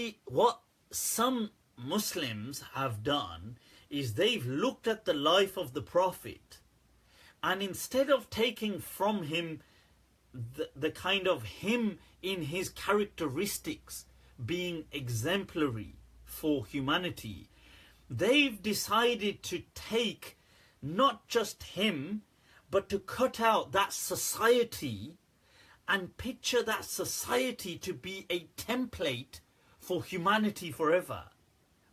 some Muslims have done is they've looked at the life of the Prophet, and instead of taking from him the kind of him in his characteristics being exemplary for humanity, they've decided to take not just him, but to cut out that society and picture that society to be a template for humanity forever.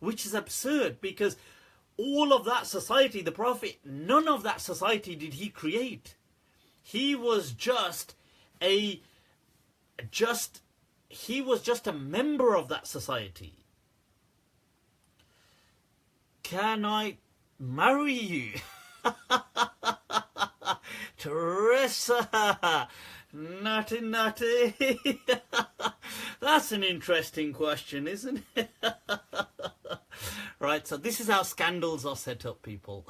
Which is absurd, because all of that society, the Prophet, none of that society did he create. He was just a member of that society. Can I marry you? Teresa, naughty. That's an interesting question, isn't it? Right, so this is how scandals are set up, people.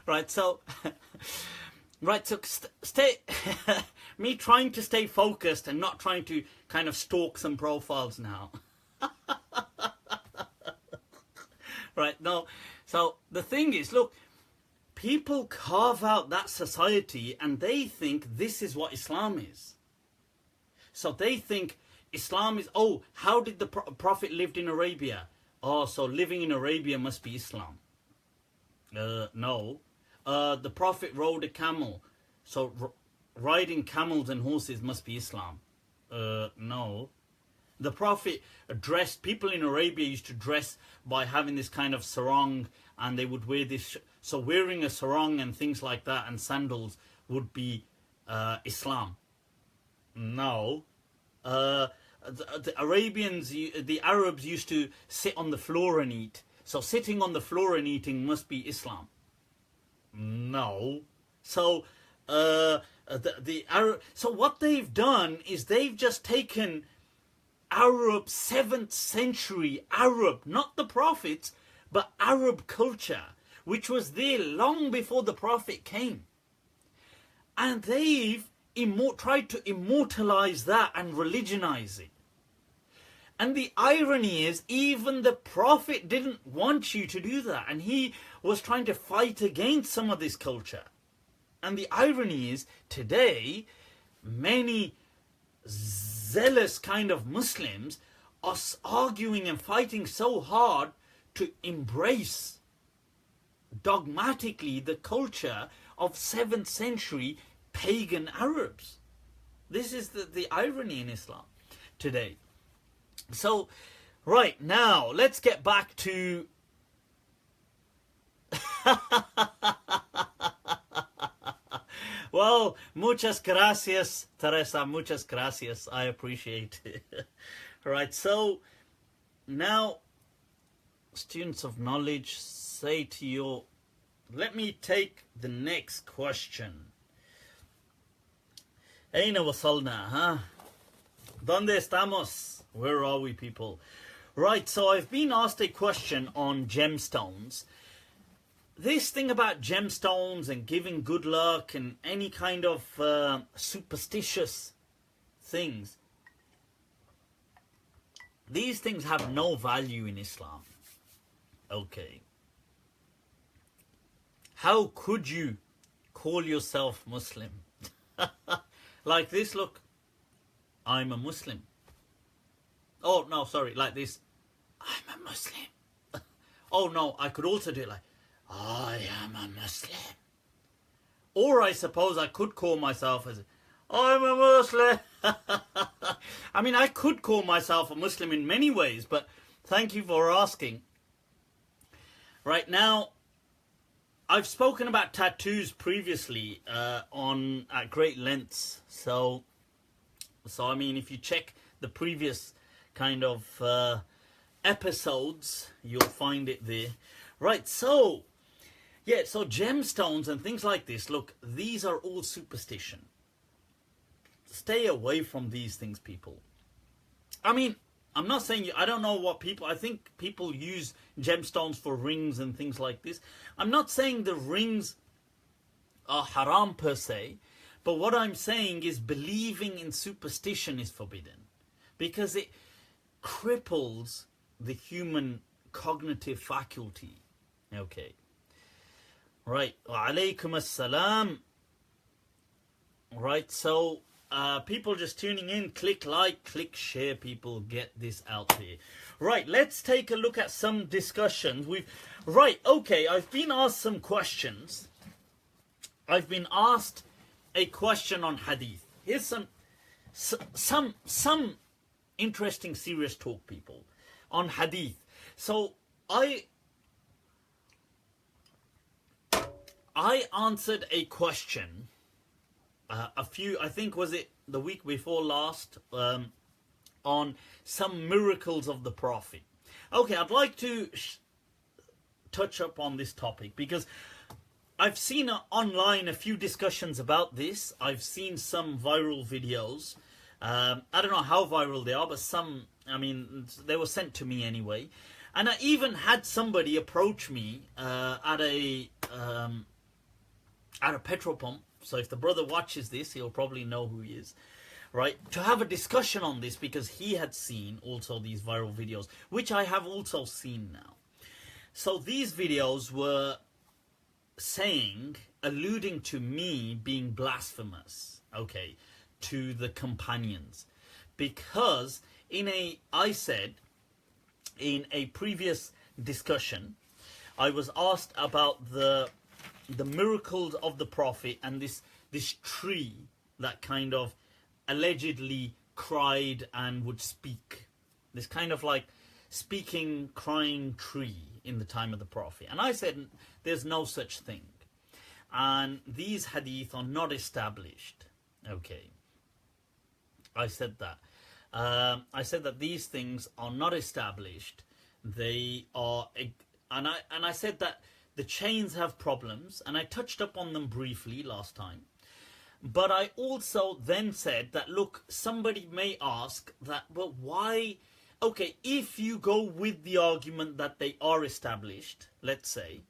Right, so stay. Me trying to stay focused and not trying to kind of stalk some profiles now. Right, no. So the thing is, look, people carve out that society and they think this is what Islam is. So they think Islam is, oh, how did the Prophet lived in Arabia? Oh, so living in Arabia must be Islam. No. The Prophet rode a camel. So riding camels and horses must be Islam. No. The Prophet dressed, people in Arabia used to dress by having this kind of sarong, and they would wear this. So wearing a sarong and things like that and sandals would be Islam. No. The Arabs used to sit on the floor and eat. So sitting on the floor and eating must be Islam. No. So so what they've done is they've just taken Arab, 7th century Arab, not the Prophets, but Arab culture, which was there long before the Prophet came. And they've tried to immortalize that and religionize it. And the irony is, even the Prophet didn't want you to do that. And he was trying to fight against some of this culture. And the irony is, today, many zealous kind of Muslims are arguing and fighting so hard to embrace dogmatically the culture of 7th century pagan Arabs. This is the irony in Islam today. So, right now, let's get back to well, muchas gracias, Teresa, muchas gracias. I appreciate it. Right, so now, students of knowledge, say to your... Let me take the next question. Aina wasalna, huh? ¿Dónde estamos? Where are we, people? Right, so I've been asked a question on gemstones. This thing about gemstones and giving good luck and any kind of superstitious things, these things have no value in Islam. Okay. How could you call yourself Muslim? Like this, look. I'm a Muslim. Oh, no, sorry, like this. I'm a Muslim. Oh, no, I could also do it like, I am a Muslim. Or I suppose I could call myself as, I'm a Muslim. I mean, I could call myself a Muslim in many ways, but thank you for asking. Right now, I've spoken about tattoos previously at great lengths. So I mean, if you check the previous kind of episodes, you'll find it there. Right, so yeah, so gemstones and things like this, look, these are all superstition. Stay away from these things, people. I mean, I'm not saying I don't know what people, I think people use gemstones for rings and things like this. I'm not saying the rings are haram per se, but what I'm saying is believing in superstition is forbidden, because it cripples the human cognitive faculty. Okay. Right. Wa alaykum as-salam. Right, so people just tuning in, click like, click share, people, get this out there. Right, let's take a look at some discussions. Right, okay, I've been asked some questions. I've been asked a question on Hadith. Here's some interesting serious talk, people, on Hadith. So I answered a question I think was it the week before last, on some miracles of the Prophet. Okay, I'd like to touch up on this topic because I've seen online a few discussions about this. I've seen some viral videos. I don't know how viral they are, but some, I mean, they were sent to me anyway. And I even had somebody approach me at a petrol pump. So if the brother watches this, he'll probably know who he is, right? To have a discussion on this, because he had seen also these viral videos, which I have also seen now. So these videos were alluding to me being blasphemous, okay, to the companions. Because I said in a previous discussion, I was asked about the miracles of the Prophet and this tree that kind of allegedly cried and would speak. This kind of like speaking, crying tree in the time of the Prophet. And I said there's no such thing. And these hadith are not established. Okay. I said that. I said that these things are not established. They are, and I said that the chains have problems, and I touched up on them briefly last time. But I also then said that, look, somebody may ask that, but why? Okay, if you go with the argument that they are established, let's say,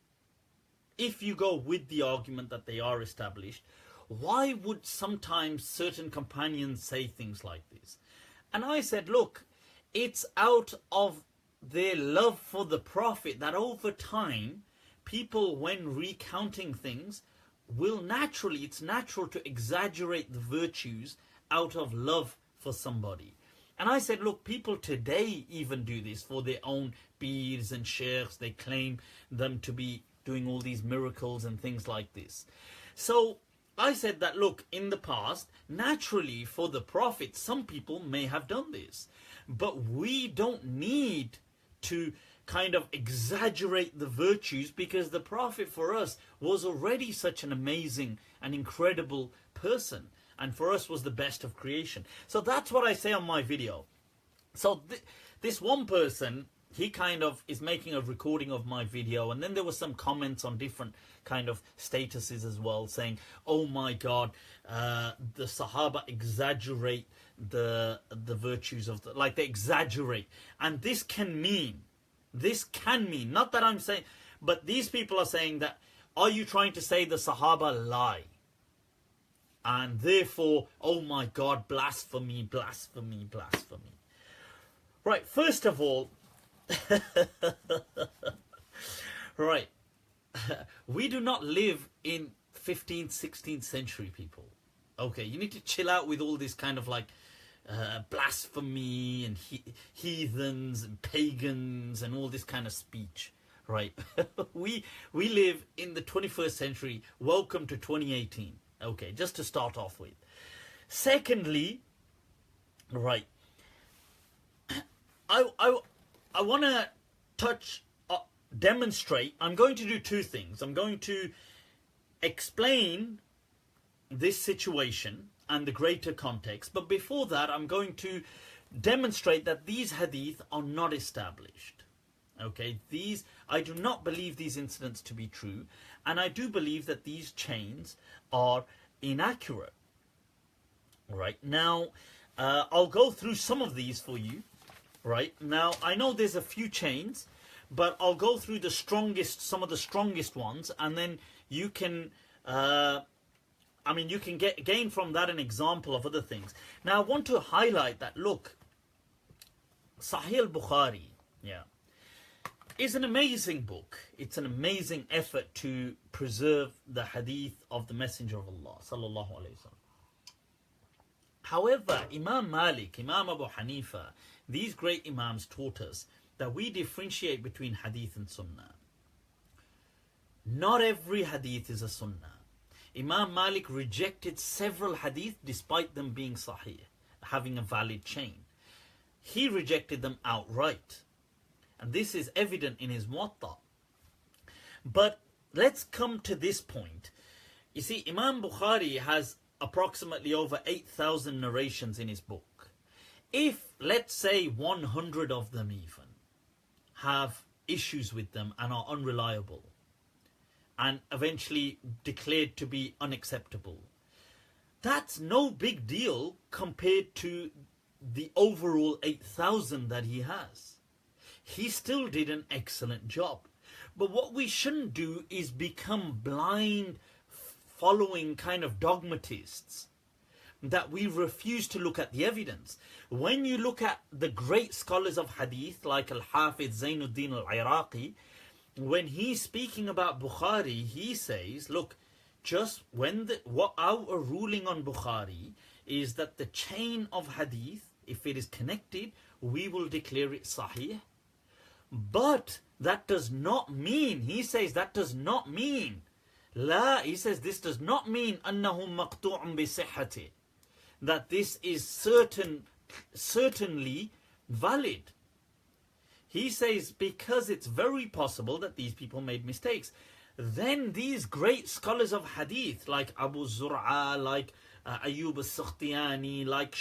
if you go with the argument that they are established, why would sometimes certain companions say things like this? And I said, look, it's out of their love for the Prophet that over time, people, when recounting things, it's natural to exaggerate the virtues out of love for somebody. And I said, look, people today even do this for their own peers and sheikhs. They claim them to be doing all these miracles and things like this. So I said that, look, in the past, naturally for the Prophet, some people may have done this. But we don't need to kind of exaggerate the virtues, because the Prophet for us was already such an amazing and incredible person, and for us was the best of creation. So that's what I say on my video. So this one person, he kind of is making a recording of my video, and then there were some comments on different kind of statuses as well, saying, oh my God, the Sahaba exaggerate the virtues of the, like they exaggerate. And this can mean, not that I'm saying, but these people are saying that, are you trying to say the Sahaba lie? And therefore, oh my God, blasphemy, blasphemy, blasphemy. Right, first of all, right, we do not live in 15th, 16th century, people. Okay, you need to chill out with all this kind of like blasphemy and heathens and pagans and all this kind of speech, right? we live in the 21st century. Welcome to 2018. Okay, just to start off with. Secondly, right, I want to demonstrate. I'm going to do two things. I'm going to explain this situation and the greater context. But before that, I'm going to demonstrate that these hadith are not established. Okay, I do not believe these incidents to be true. And I do believe that these chains are inaccurate. Right, now, I'll go through some of these for you. Right, now, I know there's a few chains, but I'll go through the strongest, some of the strongest ones, and then you can, you can gain from that an example of other things. Now, I want to highlight that, look, Sahih al-Bukhari, is an amazing book. It's an amazing effort to preserve the hadith of the Messenger of Allah, sallallahu alayhi wa sallam. However, Imam Malik, Imam Abu Hanifa, these great Imams taught us that we differentiate between hadith and sunnah. Not every hadith is a sunnah. Imam Malik rejected several hadith despite them being sahih, having a valid chain. He rejected them outright. And this is evident in his Muwatta. But let's come to this point. You see, Imam Bukhari has approximately over 8,000 narrations in his book. If, let's say, 100 of them even have issues with them and are unreliable and eventually declared to be unacceptable, that's no big deal compared to the overall 8,000 that he has. He still did an excellent job. But what we shouldn't do is become blind following kind of dogmatists, that we refuse to look at the evidence. When you look at the great scholars of hadith like Al-Hafiz Zainuddin Al-Iraqi, when he's speaking about Bukhari, he says, look, just what our ruling on Bukhari is that the chain of hadith, if it is connected, we will declare it sahih. But that does not mean, he says, that does not mean, he says, this does not mean أنه مقطوع بصحته, that this is certainly valid. He says, because it's very possible that these people made mistakes. Then these great scholars of hadith, like Abu Zur'a, like Ayyub al-Sakhtiyani, like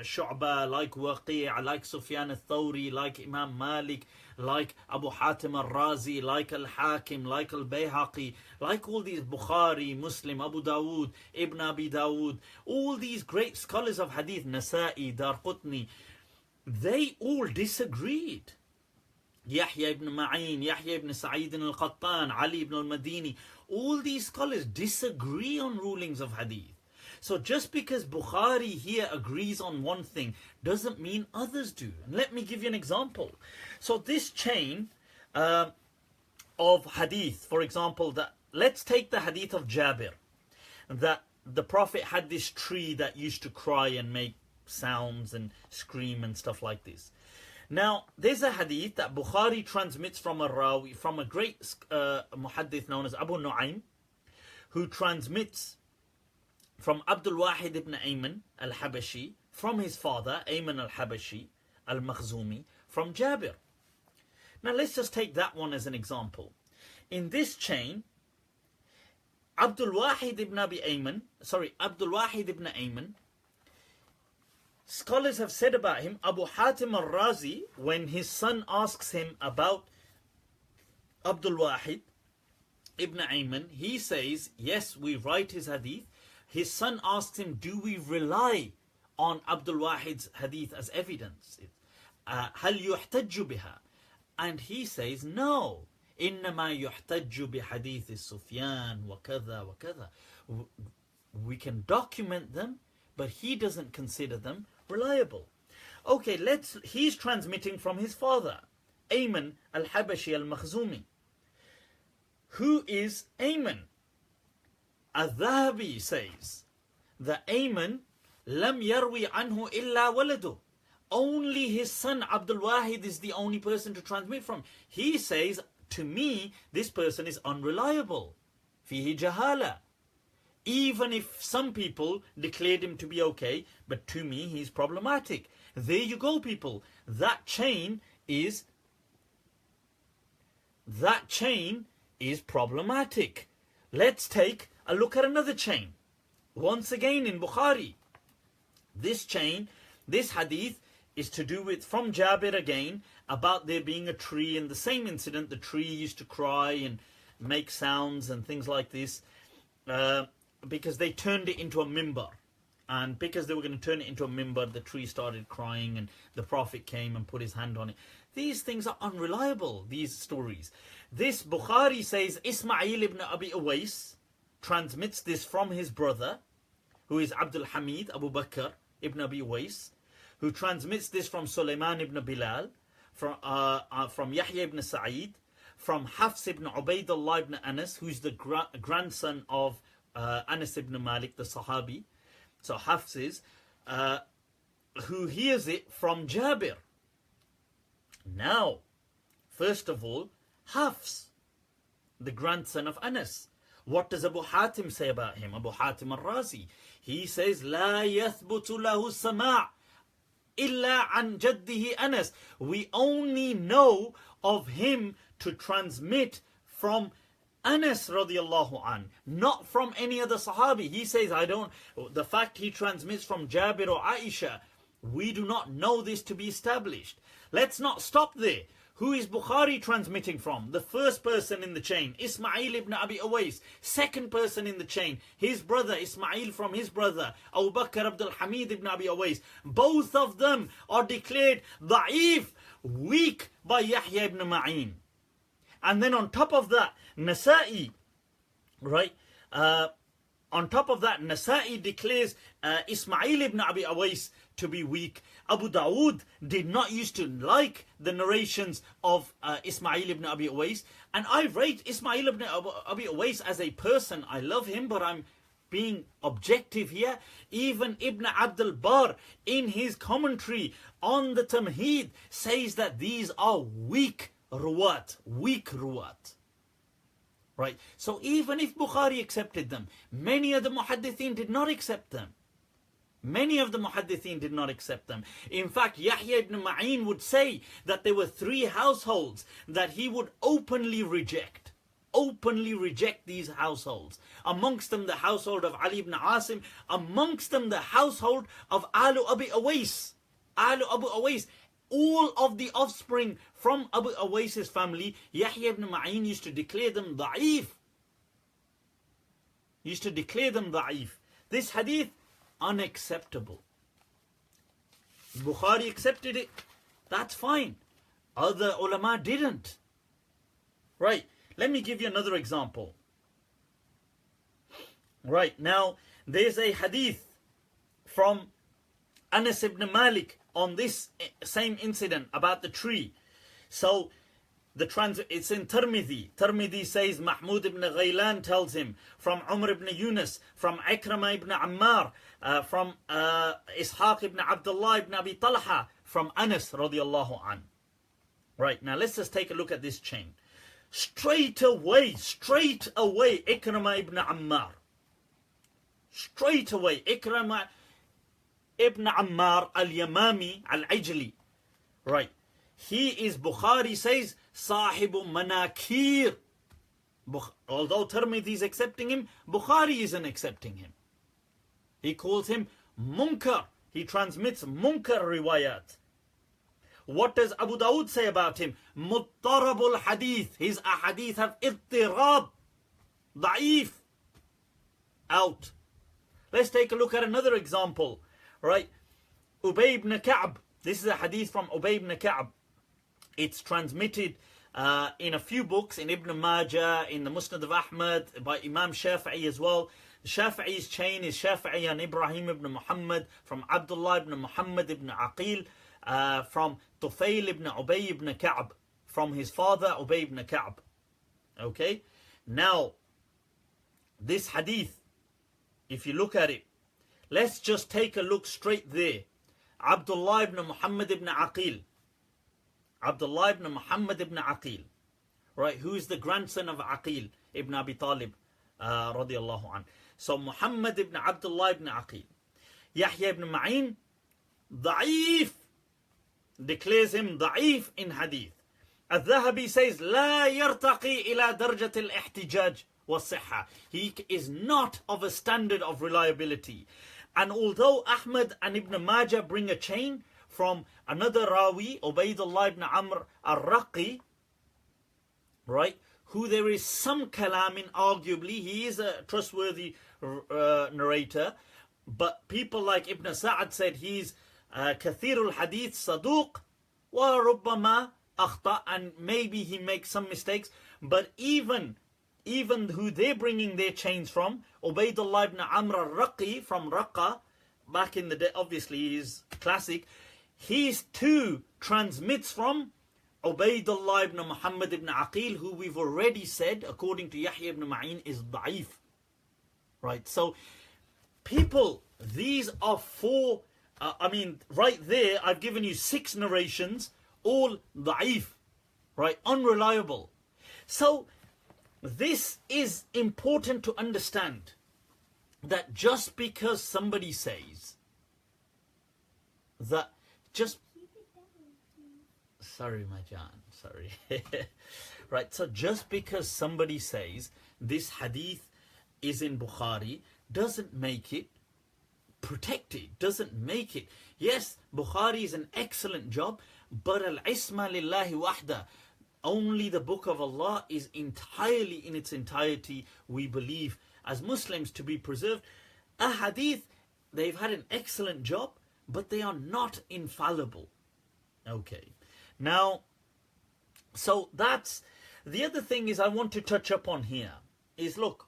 Shu'bah, like Waqi', like Sufyan al-Thawri, like Imam Malik, like Abu Hatim al-Razi, like Al-Hakim, like Al-Bayhaqi, like all these Bukhari, Muslim, Abu Dawood, Ibn Abi Dawood, all these great scholars of hadith, Nasa'i, Darqutni, they all disagreed. Yahya ibn Ma'in, Yahya ibn Sa'id al-Qattan, Ali ibn al-Madini, all these scholars disagree on rulings of hadith. So just because Bukhari here agrees on one thing doesn't mean others do. And let me give you an example. So this chain of hadith, for example, let's take the hadith of Jabir, that the Prophet had this tree that used to cry and make sounds and scream and stuff like this. Now, there's a hadith that Bukhari transmits from a rawi, from a great muhaddith known as Abu Nu'aym, who transmits from Abdul Wahid ibn Ayman al-Habashi, from his father, Ayman al-Habashi, al-Makhzumi, from Jabir. Now, let's just take that one as an example. In this chain, Abdul Wahid ibn Ayman, scholars have said about him, Abu Hatim al-Razi, when his son asks him about Abdul Wahid ibn Ayman, he says, yes, we write his hadith. His son asks him, do we rely on Abdul Wahid's hadith as evidence. هل يحتج بها? And he says, no. إنما يحتج بحديث السفيان وكذا وكذا. We can document them, but he doesn't consider them reliable. Okay, he's transmitting from his father, Ayman al-Habashi al-Makhzumi. Who is Ayman? Al-Dhahabi says that Ayman lam yarwi anhu illa waladu. Only his son Abdul Wahid is the only person to transmit from. He says, to me, this person is unreliable. Fihi jahala. Even if some people declared him to be okay, but to me he's problematic. There you go, people. That chain is problematic. Let's take a look at another chain. Once again in Bukhari. This chain, this hadith is to do with, from Jabir again, about there being a tree, and the same incident, the tree used to cry and make sounds and things like this, because they turned it into a mimbar. And because they were going to turn it into a mimbar, the tree started crying and the Prophet came and put his hand on it. These things are unreliable, these stories. This Bukhari says Ismail ibn Abi Uwais transmits this from his brother, who is Abdul Hamid Abu Bakr ibn Abi Uwais, who transmits this from Sulaiman ibn Bilal, from Yahya ibn Sa'id, from Hafs ibn Ubaidullah ibn Anas, who is the grandson of Anas ibn Malik, the Sahabi. So Hafs is, who hears it from Jabir. Now, first of all, Hafs, the grandson of Anas. What does Abu Hatim say about him? Abu Hatim al-Razi. He says, لا يثبت له السماع إلا عن جده Anas. We only know of him to transmit from Anas radiallahu an, not from any other Sahabi. He says, the fact he transmits from Jabir or Aisha, we do not know this to be established. Let's not stop there. Who is Bukhari transmitting from? The first person in the chain, Ismail ibn Abi Uwais. Second person in the chain, his brother, Ismail from his brother, Abu Bakr Abdul Hamid ibn Abi Uwais. Both of them are declared da'if, weak, by Yahya ibn Ma'in. And then on top of that, Nasa'i, right? On top of that, Nasa'i declares Ismail ibn Abi Uwais to be weak. Abu Dawood did not used to like the narrations of Ismail ibn Abi Uwais. And I rate Ismail ibn Abi Uwais as a person. I love him, but I'm being objective here. Even Ibn Abdul Bar, in his commentary on the Tamheed, says that these are weak ruwat. Right? So even if Bukhari accepted them, many of the muhaddithin did not accept them. Many of the muhaddithin did not accept them. In fact, Yahya ibn Ma'in would say that there were 3 households that he would openly reject. Openly reject these households. Amongst them the household of Ali ibn Asim. Amongst them the household of Alu Abi Uwais. Alu Abu Uwais. All of the offspring from Abu Uwais's family, Yahya ibn Ma'in used to declare them da'if. This hadith, unacceptable. Bukhari accepted it, that's fine. Other ulama didn't. Right, let me give you another example. Right, now there's a hadith from Anas ibn Malik on this same incident about the tree. So it's in Tirmidhi. Tirmidhi says Mahmud ibn Ghaylan tells him from Umar ibn Yunus, from Ikrama ibn Ammar, from Ishaq ibn Abdullah ibn Abi Talha, from Anas radiallahu an. Right, now let's just take a look at this chain. Straight away, Ikrama ibn Ammar. Straight away, Ikrama ibn Ammar al-Yamami al-Ajli. Right. He is, Bukhari says, Sahibu Manakir. Although Tirmidhi is accepting him, Bukhari isn't accepting him. He calls him Munkar. He transmits Munkar riwayat. What does Abu Dawood say about him? Muttarabul hadith. His ahadith have ittirab. Da'if. Out. Let's take a look at another example. Right. Ubay ibn Ka'b. This is a hadith from Ubay ibn Ka'b. It's transmitted in a few books, in Ibn Majah, in the Musnad of Ahmad, by Imam Shafi'i as well. Shafi'i's chain is Shafi'i and Ibrahim ibn Muhammad, from Abdullah ibn Muhammad ibn Aqil, from Tufail ibn Ubay ibn Ka'b, from his father Ubay ibn Ka'b. Okay? Now, this hadith, if you look at it, let's just take a look straight there. Abdullah ibn Muhammad ibn Aqil. Abdullah ibn Muhammad ibn Aqil. Right? Who is the grandson of Aqil ibn Abi Talib radiallahu anh. So Muhammad ibn Abdullah ibn Aqil. Yahya ibn Ma'in, da'if, declares him da'if in hadith. Al-Dhahabi says, لا يرتقي إلى درجة الاحتجاج والصحة. He is not of a standard of reliability. And although Ahmad and Ibn Majah bring a chain from another Rawi, Ubaydullah ibn Amr al-Raqi, right, who there is some kalam in, arguably, he is a trustworthy narrator, but people like Ibn Sa'ad said he's kathirul hadith saduq wa rubbama akhta, and maybe he makes some mistakes, but even who they're bringing their chains from, Ubaydullah ibn Amr al-Raqi from Raqqa, back in the day, obviously he's classic, he too transmits from Ubaydullah ibn Muhammad ibn Aqil, who we've already said, according to Yahya ibn Ma'in, is da'if. Right, so people, these are four, right there, I've given you 6 narrations, all da'if, right, unreliable. So, this is important to understand, that just because somebody says that sorry my Jan, sorry. Right, so just because somebody says this hadith is in Bukhari doesn't make it protected, doesn't make it. Yes, Bukhari is an excellent job, but al-isma lillahi wahda. Only the book of Allah is entirely, in its entirety, we believe as Muslims, to be preserved. A hadith, they've had an excellent job, but they are not infallible. Okay. Now, so that's the other thing is I want to touch up on here is, look,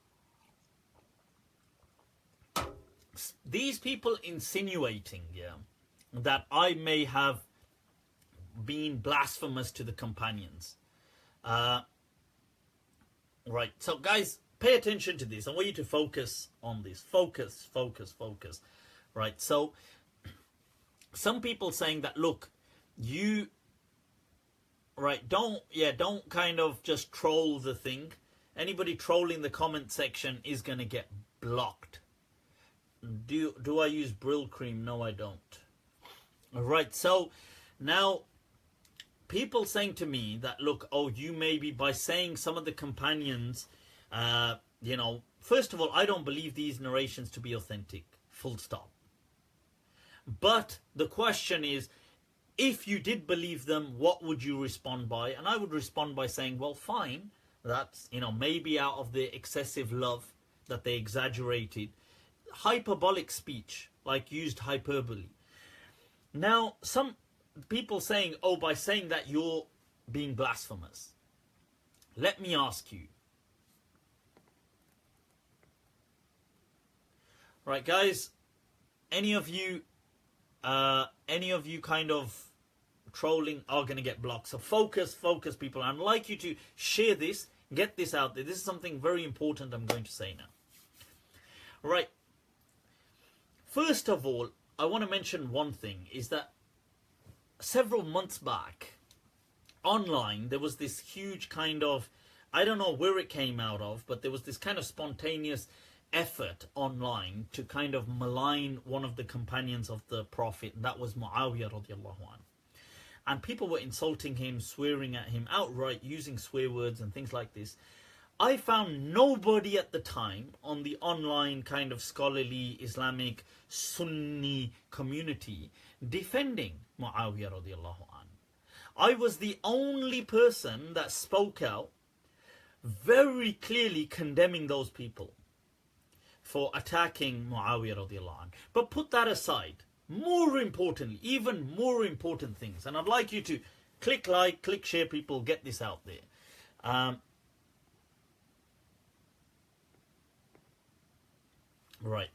these people insinuating, that I may have been blasphemous to the companions. Right, so guys, pay attention to this. I want you to focus on this. Focus. Right, so some people saying that, look, you, right, don't kind of just troll the thing. Anybody trolling the comment section is going to get blocked. Do I use Brylcreem? No, I don't. Right, so now people saying to me that, look, oh, you maybe by saying some of the companions, first of all, I don't believe these narrations to be authentic, full stop. But the question is, if you did believe them, what would you respond by? And I would respond by saying, well, fine, that's, maybe out of their excessive love that they exaggerated. Hyperbolic speech, like used hyperbole. Now, some people saying, oh, by saying that you're being blasphemous. Let me ask you. Right, guys, any of you kind of trolling are going to get blocked. So focus, people. I'd like you to share this, get this out there. This is something very important I'm going to say now. Right. First of all, I want to mention one thing, is that several months back, online, there was this huge kind of, I don't know where it came out of, but there was this kind of spontaneous effort online to kind of malign one of the companions of the Prophet, and that was Muawiyah radiallahu anhu. And people were insulting him, swearing at him outright, using swear words and things like this. I found nobody at the time on the online kind of scholarly Islamic Sunni community defending Muawiyah radiallahu anhu. I was the only person that spoke out very clearly condemning those people for attacking Muawiyah radiallahu anhu. But put that aside. more importantly, even more important things. And I'd like you to click like, click share, people, get this out there. Right.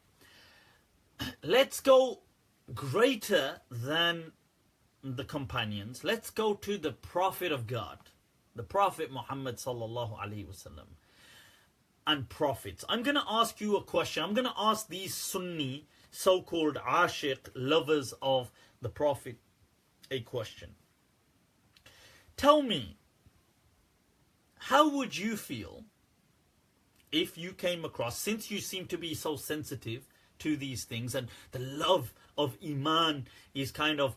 Let's go greater than the companions. Let's go to the Prophet of God, the Prophet Muhammad sallallahu alaihi wasallam, and prophets. I'm going to ask you a question. I'm going to ask these Sunni so-called ashiq, lovers of the Prophet, a question. Tell me, how would you feel if you came across, since you seem to be so sensitive to these things and the love of Iman is kind of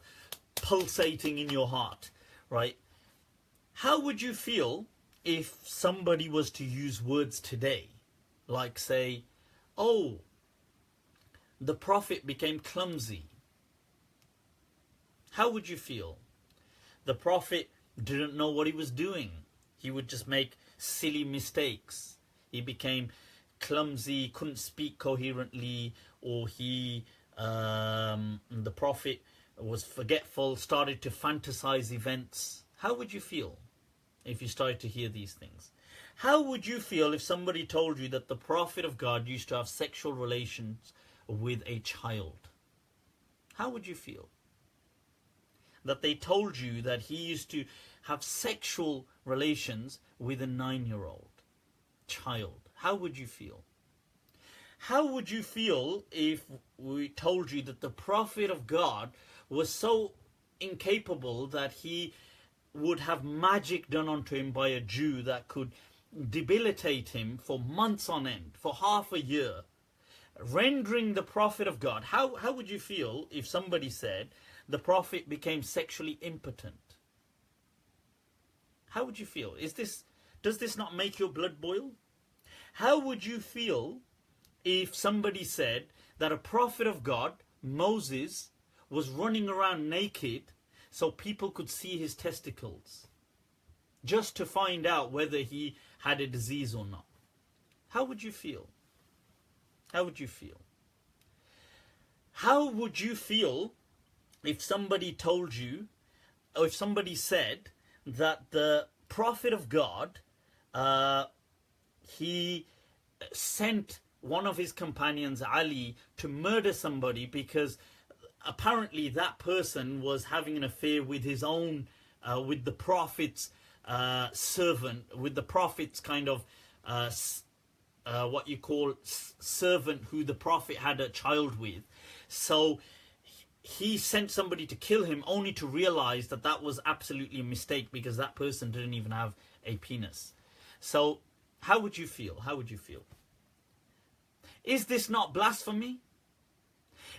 pulsating in your heart, right? How would you feel if somebody was to use words today, like say, oh, the Prophet became clumsy? How would you feel? The Prophet didn't know what he was doing. He would just make silly mistakes. He became clumsy, couldn't speak coherently, or the Prophet was forgetful, started to fantasize events. How would you feel if you started to hear these things? How would you feel if somebody told you that the Prophet of God used to have sexual relations with a child? How would you feel? That they told you that he used to have sexual relations with a 9-year-old child. How would you feel? How would you feel if we told you that the Prophet of God was so incapable that he would have magic done onto him by a Jew that could debilitate him for months on end, for half a year, rendering the Prophet of God? How would you feel if somebody said the Prophet became sexually impotent? How would you feel? Does this not make your blood boil? How would you feel if somebody said that a Prophet of God, Moses, was running around naked so people could see his testicles, just to find out whether he had a disease or not? How would you feel? How would you feel? How would you feel if somebody told you, or if somebody said that the Prophet of God, he sent one of his companions, Ali, to murder somebody because apparently that person was having an affair with his own, with the Prophet's servant, with the Prophet's kind of, what you call servant who the Prophet had a child with. So he sent somebody to kill him, only to realize that that was absolutely a mistake because that person didn't even have a penis. So how would you feel? How would you feel? Is this not blasphemy?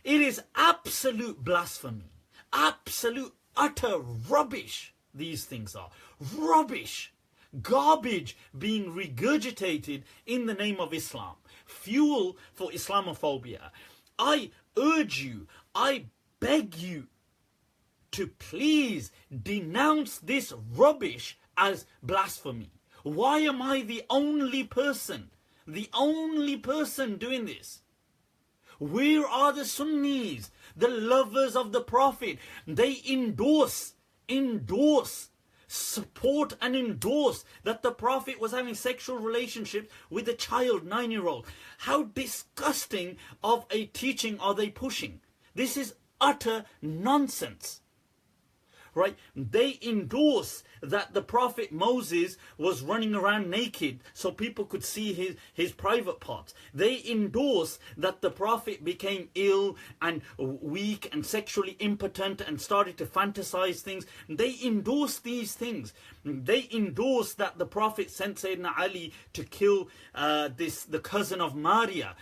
It is absolute blasphemy. Absolute, utter rubbish. These things are rubbish. Garbage being regurgitated in the name of Islam. Fuel for Islamophobia. I urge you, I beg you to please denounce this rubbish as blasphemy. Why am I the only person doing this? Where are the Sunnis, the lovers of the Prophet? They endorse, support and endorse that the Prophet was having sexual relationships with a child, 9-year-old. How disgusting of a teaching are they pushing? This is utter nonsense. Right? They endorse that the Prophet Moses was running around naked so people could see his private parts. They endorse that the Prophet became ill and weak and sexually impotent and started to fantasize things. They endorse these things. They endorse that the Prophet sent Sayyidina Ali to kill the cousin of Maria.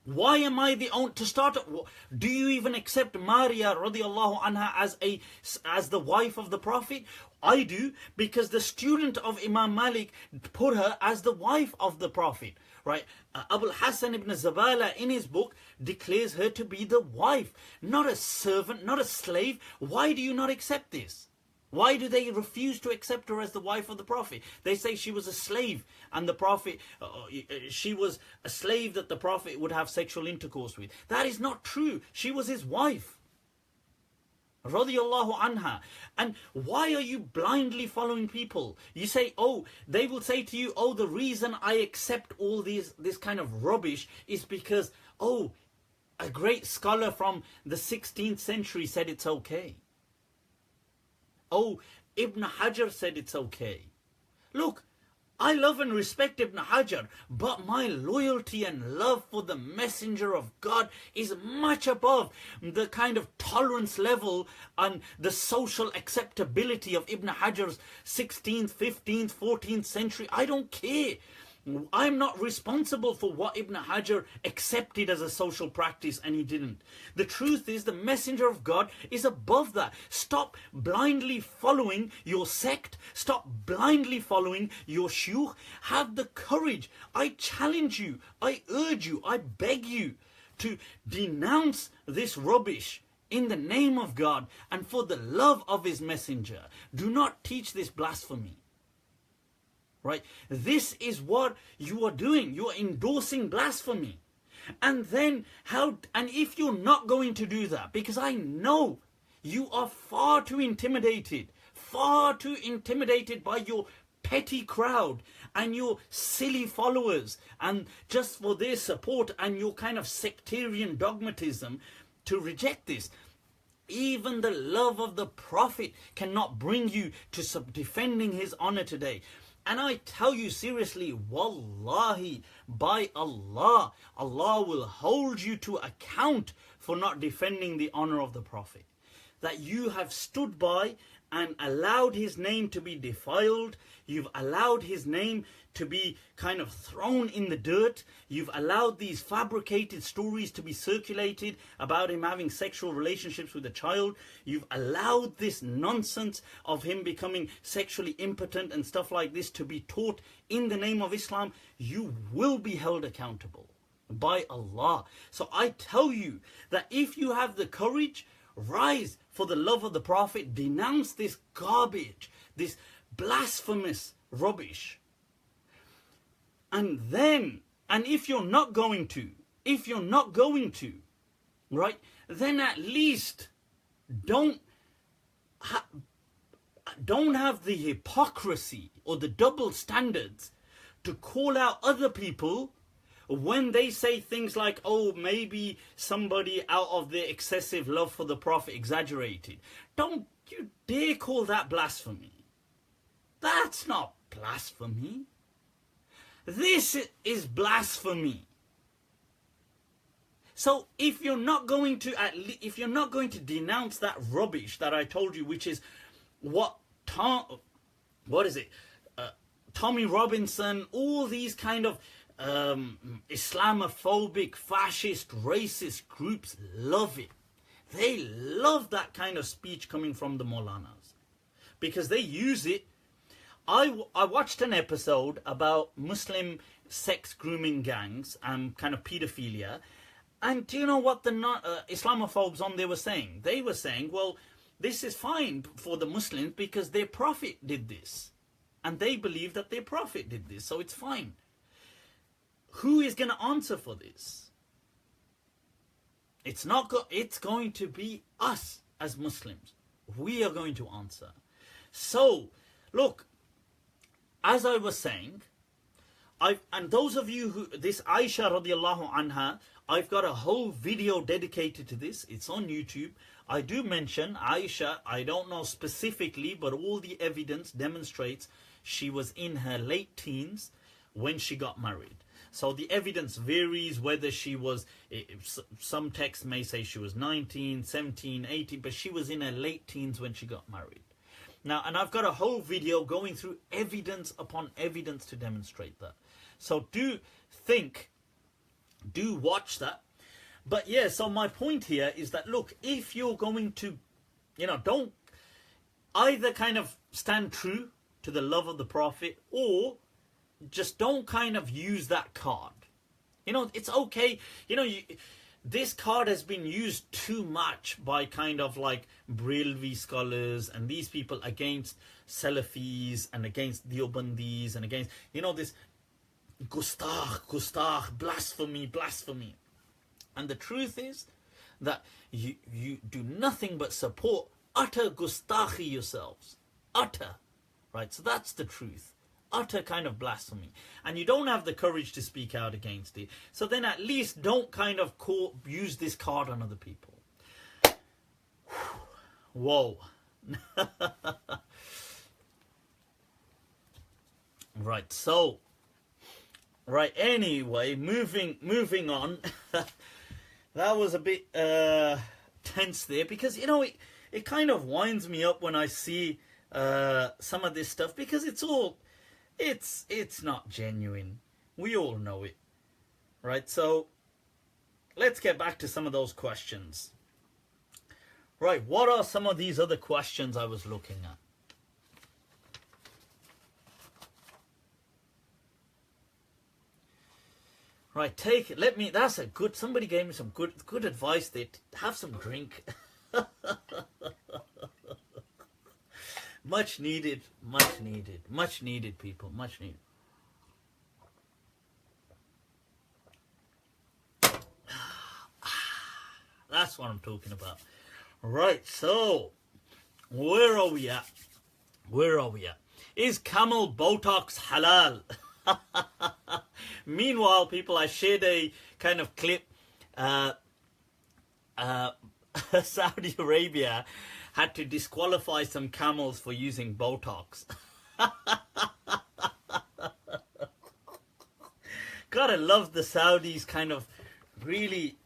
Why am I the only to start? Do you even accept Maria radiallahu anha as the wife of the Prophet? I do, because the student of Imam Malik put her as the wife of the Prophet. Right? Abul Hassan ibn Zabala in his book declares her to be the wife, not a servant, not a slave. Why do you not accept this? Why do they refuse to accept her as the wife of the Prophet? They say she was a slave and the Prophet, she was a slave that the Prophet would have sexual intercourse with. That is not true. She was his wife. Radiyallahu anha. And why are you blindly following people? You say, oh, they will say to you, oh, the reason I accept all this kind of rubbish is because, oh, a great scholar from the 16th century said it's okay. Oh, Ibn Hajar said it's okay. Look, I love and respect Ibn Hajar, but my loyalty and love for the Messenger of God is much above the kind of tolerance level and the social acceptability of Ibn Hajar's 16th, 15th, 14th century. I don't care. I'm not responsible for what Ibn Hajar accepted as a social practice and he didn't. The truth is the Messenger of God is above that. Stop blindly following your sect. Stop blindly following your shuyukh. Have the courage. I challenge you. I urge you. I beg you to denounce this rubbish in the name of God and for the love of His Messenger. Do not teach this blasphemy. Right? This is what you are doing. You are endorsing blasphemy. And then and if you're not going to do that, because I know you are far too intimidated by your petty crowd and your silly followers and just for their support and your kind of sectarian dogmatism to reject this. Even the love of the Prophet cannot bring you to defending his honor today. And I tell you seriously, wallahi, by Allah, Allah will hold you to account for not defending the honor of the Prophet. That you have stood by and allowed his name to be defiled. You've allowed his name to be kind of thrown in the dirt. You've allowed these fabricated stories to be circulated about him having sexual relationships with a child. You've allowed this nonsense of him becoming sexually impotent and stuff like this to be taught in the name of Islam. You will be held accountable by Allah. So I tell you that if you have the courage, rise for the love of the Prophet, denounce this garbage, this blasphemous rubbish. And if you're not going to, right, then at least don't have the hypocrisy or the double standards to call out other people when they say things like, oh, maybe somebody out of their excessive love for the Prophet exaggerated. Don't you dare call that blasphemy. That's not blasphemy. This is blasphemy. So if you're not going to denounce that rubbish that I told you, which is Tommy Robinson, all these kind of Islamophobic, fascist, racist groups love it. They love that kind of speech coming from the Maulanas because they use it. I watched an episode about Muslim sex grooming gangs and kind of pedophilia, and do you know what the Islamophobes on there were saying? They were saying, well, this is fine for the Muslims because their Prophet did this, and they believe that their Prophet did this, so it's fine. Who is going to answer for this? It's going to be us as Muslims. We are going to answer. So, look, as I was saying, and those of you who, this Aisha radiallahu anha, I've got a whole video dedicated to this. It's on YouTube. I do mention Aisha, I don't know specifically, but all the evidence demonstrates she was in her late teens when she got married. So the evidence varies whether she was, some texts may say she was 19, 17, 18, but she was in her late teens when she got married. Now, and I've got a whole video going through evidence upon evidence to demonstrate that. So do watch that. But yeah, so my point here is that, look, if you're going to, don't either kind of stand true to the love of the Prophet or just don't kind of use that card. It's okay. This card has been used too much by kind of like Brylcreem scholars and these people against Salafis and against Deobandis and against, this gustach, blasphemy. And the truth is that you do nothing but support utter gustakhi yourselves. Utter. Right? So that's the truth. Utter kind of blasphemy. And you don't have the courage to speak out against it. So then at least don't kind of use this card on other people. Whoa. Right, so right, anyway, moving on. That was a bit tense there, because you know it kind of winds me up when I see some of this stuff, because it's not genuine. We all know it. Right, so let's get back to some of those questions. Right, what are some of these other questions I was looking at? Right, that's a good, somebody gave me some good advice there. Have some drink. Much needed, people, much needed. That's what I'm talking about. Right, so, where are we at? Is camel Botox halal? Meanwhile, people, I shared a kind of clip. Saudi Arabia had to disqualify some camels for using Botox. Gotta love the Saudis, kind of really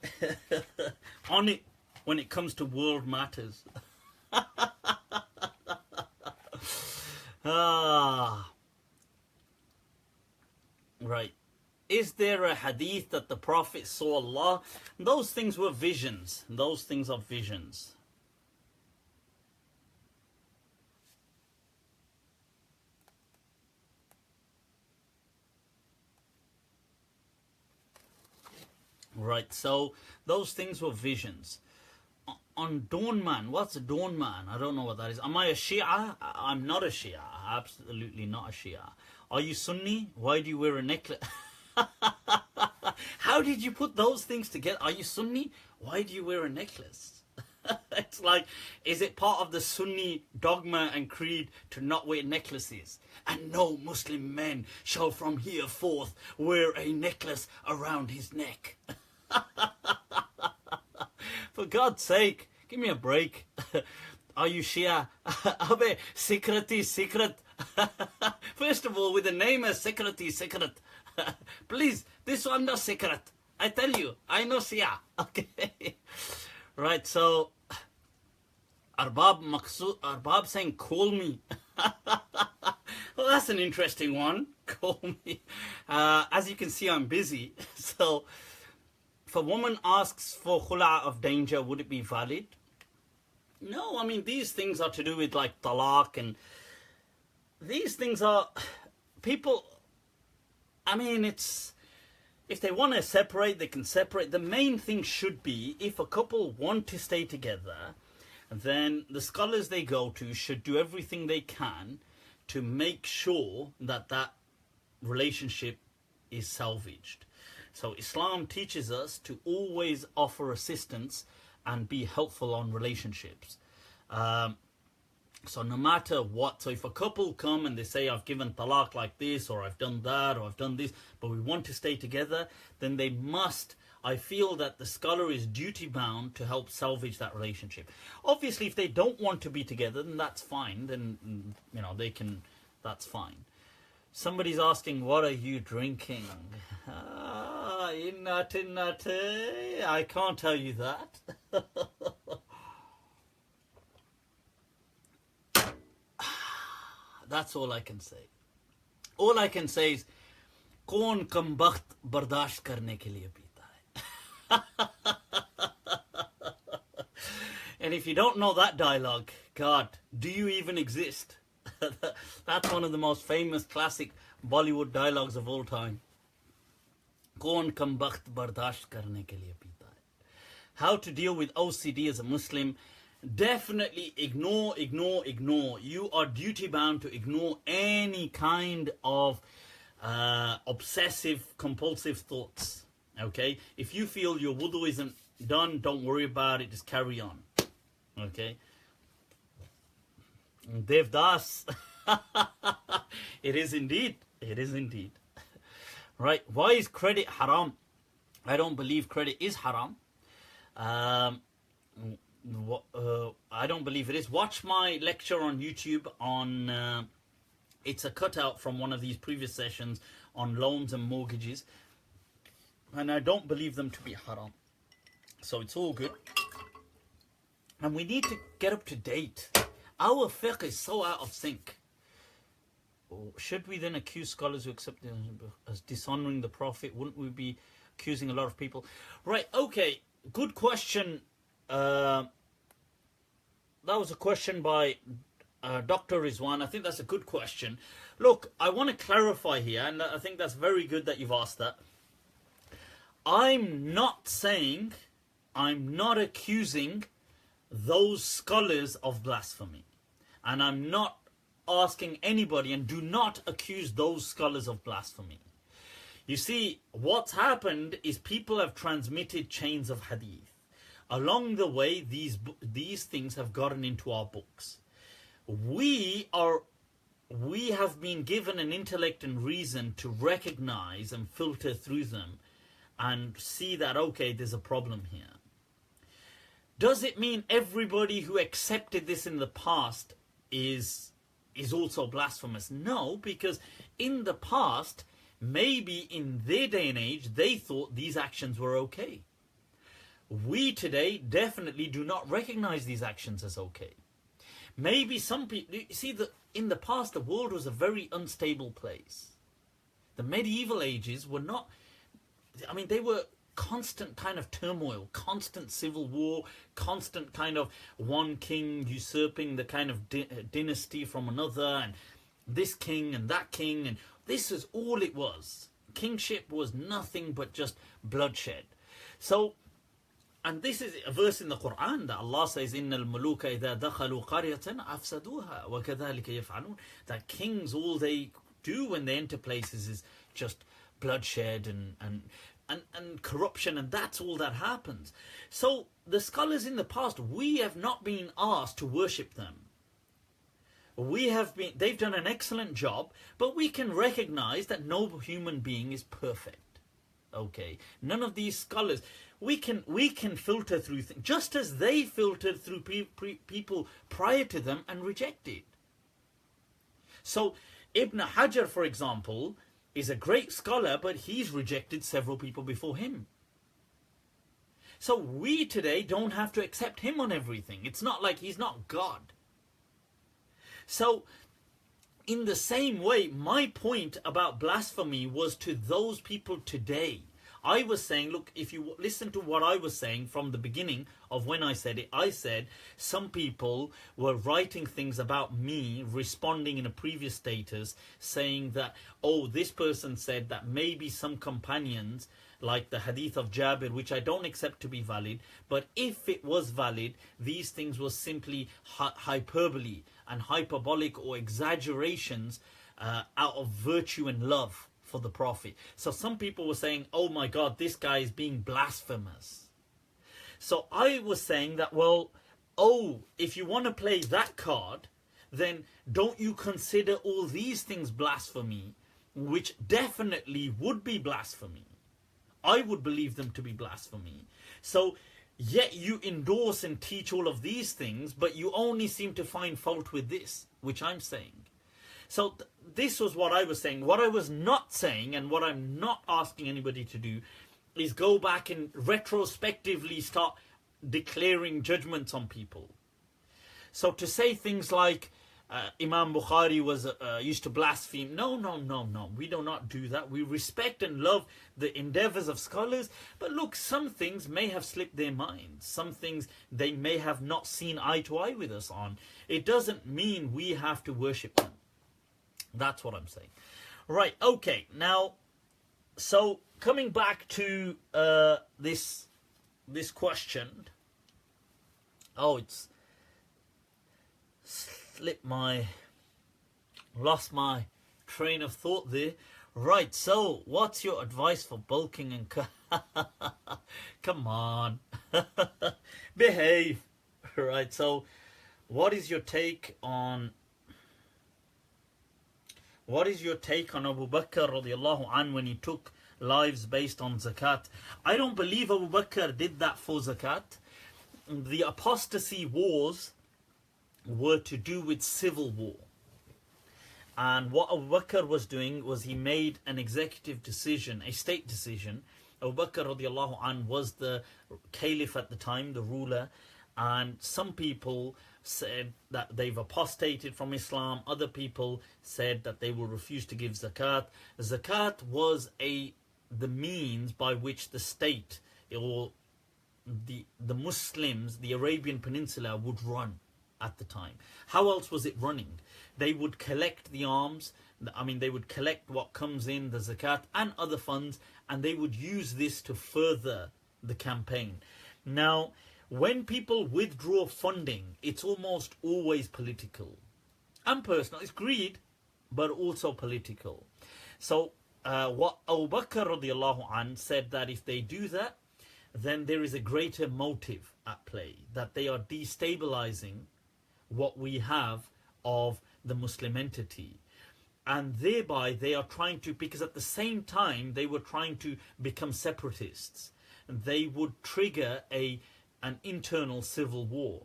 on it when it comes to world matters. Right. Is there a hadith that the Prophet saw Allah? Those things were visions. Those things are visions. Right, so those things were visions. On Dawn Man, what's a Dawn Man? I don't know what that is. Am I a Shia? I'm not a Shia. Absolutely not a Shia. Are you Sunni? Why do you wear a necklace? How did you put those things together? Are you Sunni? Why do you wear a necklace? It's like, is it part of the Sunni dogma and creed to not wear necklaces? And no Muslim man shall from here forth wear a necklace around his neck. For God's sake, give me a break. Are you Shia? Abe, secret. First of all, with the name as secret. Please, this one not secret. I tell you, I know Shia. Okay. Right, so Arbab saying, call me. Well, that's an interesting one. Call me. As you can see, I'm busy. So, if a woman asks for khulla of danger, would it be valid? No, I mean, these things are to do with like talaq, and these things are, people, I mean, it's, if they want to separate, they can separate. The main thing should be, if a couple want to stay together, then the scholars they go to should do everything they can to make sure that that relationship is salvaged. So Islam teaches us to always offer assistance and be helpful on relationships. So no matter what, so if a couple come and they say, I've given talaq like this, or I've done that, or I've done this, but we want to stay together, then they must, I feel that the scholar is duty bound to help salvage that relationship. Obviously, if they don't want to be together, then that's fine. Then, you know, they can, that's fine. Somebody's asking, what are you drinking? I can't tell you that. That's all I can say. All I can say is, कौन कम वक्त बर्दाश्त करने के लिए पीता है? And if you don't know that dialogue, God, do you even exist? That's one of the most famous classic Bollywood dialogues of all time. कौन कम वक्त बर्दाश्त करने के लिए पीता है? How to deal with OCD as a Muslim? Definitely ignore. You are duty bound to ignore any kind of obsessive compulsive thoughts. Okay, if you feel your wudu isn't done, don't worry about it, just carry on. Okay. Devdas. It is indeed. It is indeed. Right. Why is credit haram? I don't believe credit is haram. I don't believe it is. Watch my lecture on YouTube on, it's a cutout from one of these previous sessions on loans and mortgages. And I don't believe them to be haram. So it's all good. And we need to get up to date. Our fiqh is so out of sync. Should we then accuse scholars who accept it as dishonoring the Prophet? Wouldn't we be accusing a lot of people? Right, okay, good question. That was a question by Dr. Rizwan. I think that's a good question. Look, I want to clarify here, and I think that's very good that you've asked that. I'm not saying, I'm not accusing those scholars of blasphemy. And I'm not asking anybody, and do not accuse those scholars of blasphemy. You see, what's happened is people have transmitted chains of hadith. Along the way, these things have gotten into our books. We have been given an intellect and reason to recognize and filter through them and see that, okay, there's a problem here. Does it mean everybody who accepted this in the past is also blasphemous? No, because in the past, maybe in their day and age, they thought these actions were okay. We today definitely do not recognize these actions as okay. Maybe some people, you see, in the past, the world was a very unstable place. The medieval ages were not, I mean, they were constant kind of turmoil, constant civil war, constant kind of one king usurping the kind of dynasty from another, and this king and that king, and this is all it was. Kingship was nothing but just bloodshed. So, and this is a verse in the Quran that Allah says, إِنَّ الْمُلُوكَ إِذَا دَخَلُوا قَرْيَةً أَفْسَدُوهَا وَكَذَلِكَ يَفْعَلُونَ. That kings, all they do when they enter places is just bloodshed and corruption, and that's all that happens. So the scholars in the past, we have not been asked to worship them. They've done an excellent job, but we can recognize that no human being is perfect. Okay, none of these scholars, we can filter through things, just as they filtered through people prior to them and rejected. So Ibn Hajar, for example, is a great scholar, but he's rejected several people before him. So we today don't have to accept him on everything. It's not like he's not God. So in the same way, my point about blasphemy was to those people today. I was saying, look, if you listen to what I was saying from the beginning of when I said it, I said some people were writing things about me, responding in a previous status, saying that, oh, this person said that maybe some companions, like the hadith of Jabir, which I don't accept to be valid, but if it was valid, these things were simply hyperbole and hyperbolic or exaggerations out of virtue and love for the Prophet. So some people were saying, oh my God, this guy is being blasphemous. So I was saying that, well, oh, if you want to play that card, then don't you consider all these things blasphemy, which definitely would be blasphemy. I would believe them to be blasphemy. So yet you endorse and teach all of these things, but you only seem to find fault with this, which I'm saying. So this was what I was saying. What I was not saying, and what I'm not asking anybody to do, is go back and retrospectively start declaring judgments on people. So to say things like Imam Bukhari was used to blaspheme, no, we do not do that. We respect and love the endeavors of scholars, but look, some things may have slipped their minds. Some things they may have not seen eye to eye with us on. It doesn't mean we have to worship them. That's what I'm saying. Right, okay, now, so coming back to this question. Oh, it's lost my train of thought there. Right, so what's your advice for bulking and Come on. Behave. Right, so what is your take on Abu Bakr radiallahu anh when he took lives based on zakat? I don't believe Abu Bakr did that for zakat. The apostasy wars were to do with civil war. And what Abu Bakr was doing was he made an executive decision, a state decision. Abu Bakr radiallahu anh was the caliph at the time, the ruler. And some people said that they've apostated from Islam. Other people said that they will refuse to give zakat. Zakat was the means by which the state or the Muslims, the Arabian Peninsula, would run at the time. How else was it running? They would collect the arms, they would collect what comes in, the zakat and other funds, and they would use this to further the campaign. Now, when people withdraw funding, it's almost always political and personal. It's greed, but also political. So what Abu Bakr radiallahu anh said, that if they do that, then there is a greater motive at play, that they are destabilizing what we have of the Muslim entity. And thereby they are trying to, because at the same time they were trying to become separatists, they would trigger an internal civil war.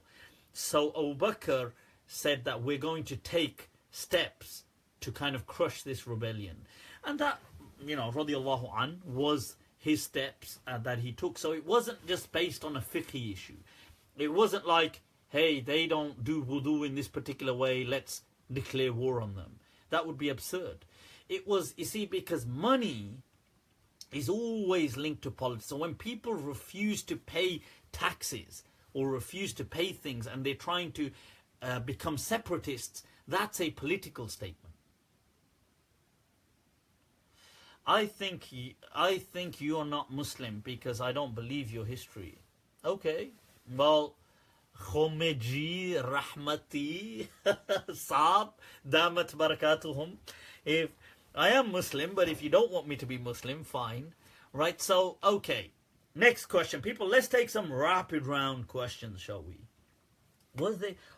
So Abu Bakr said that we're going to take steps to kind of crush this rebellion. And that, radiallahu an, was his steps that he took. So it wasn't just based on a fiqh issue. It wasn't like, hey, they don't do wudu in this particular way, let's declare war on them. That would be absurd. It was, you see, because money is always linked to politics. So when people refuse to pay taxes or refuse to pay things and they're trying to become separatists, that's a political statement. I think you are not Muslim because I don't believe your history. Okay, well, Khomeji, Rahmati, Saab, Damat Barakatuhum. If I am Muslim, but if you don't want me to be Muslim, fine. Right, so, okay. Next question. People, let's take some rapid round questions, shall we?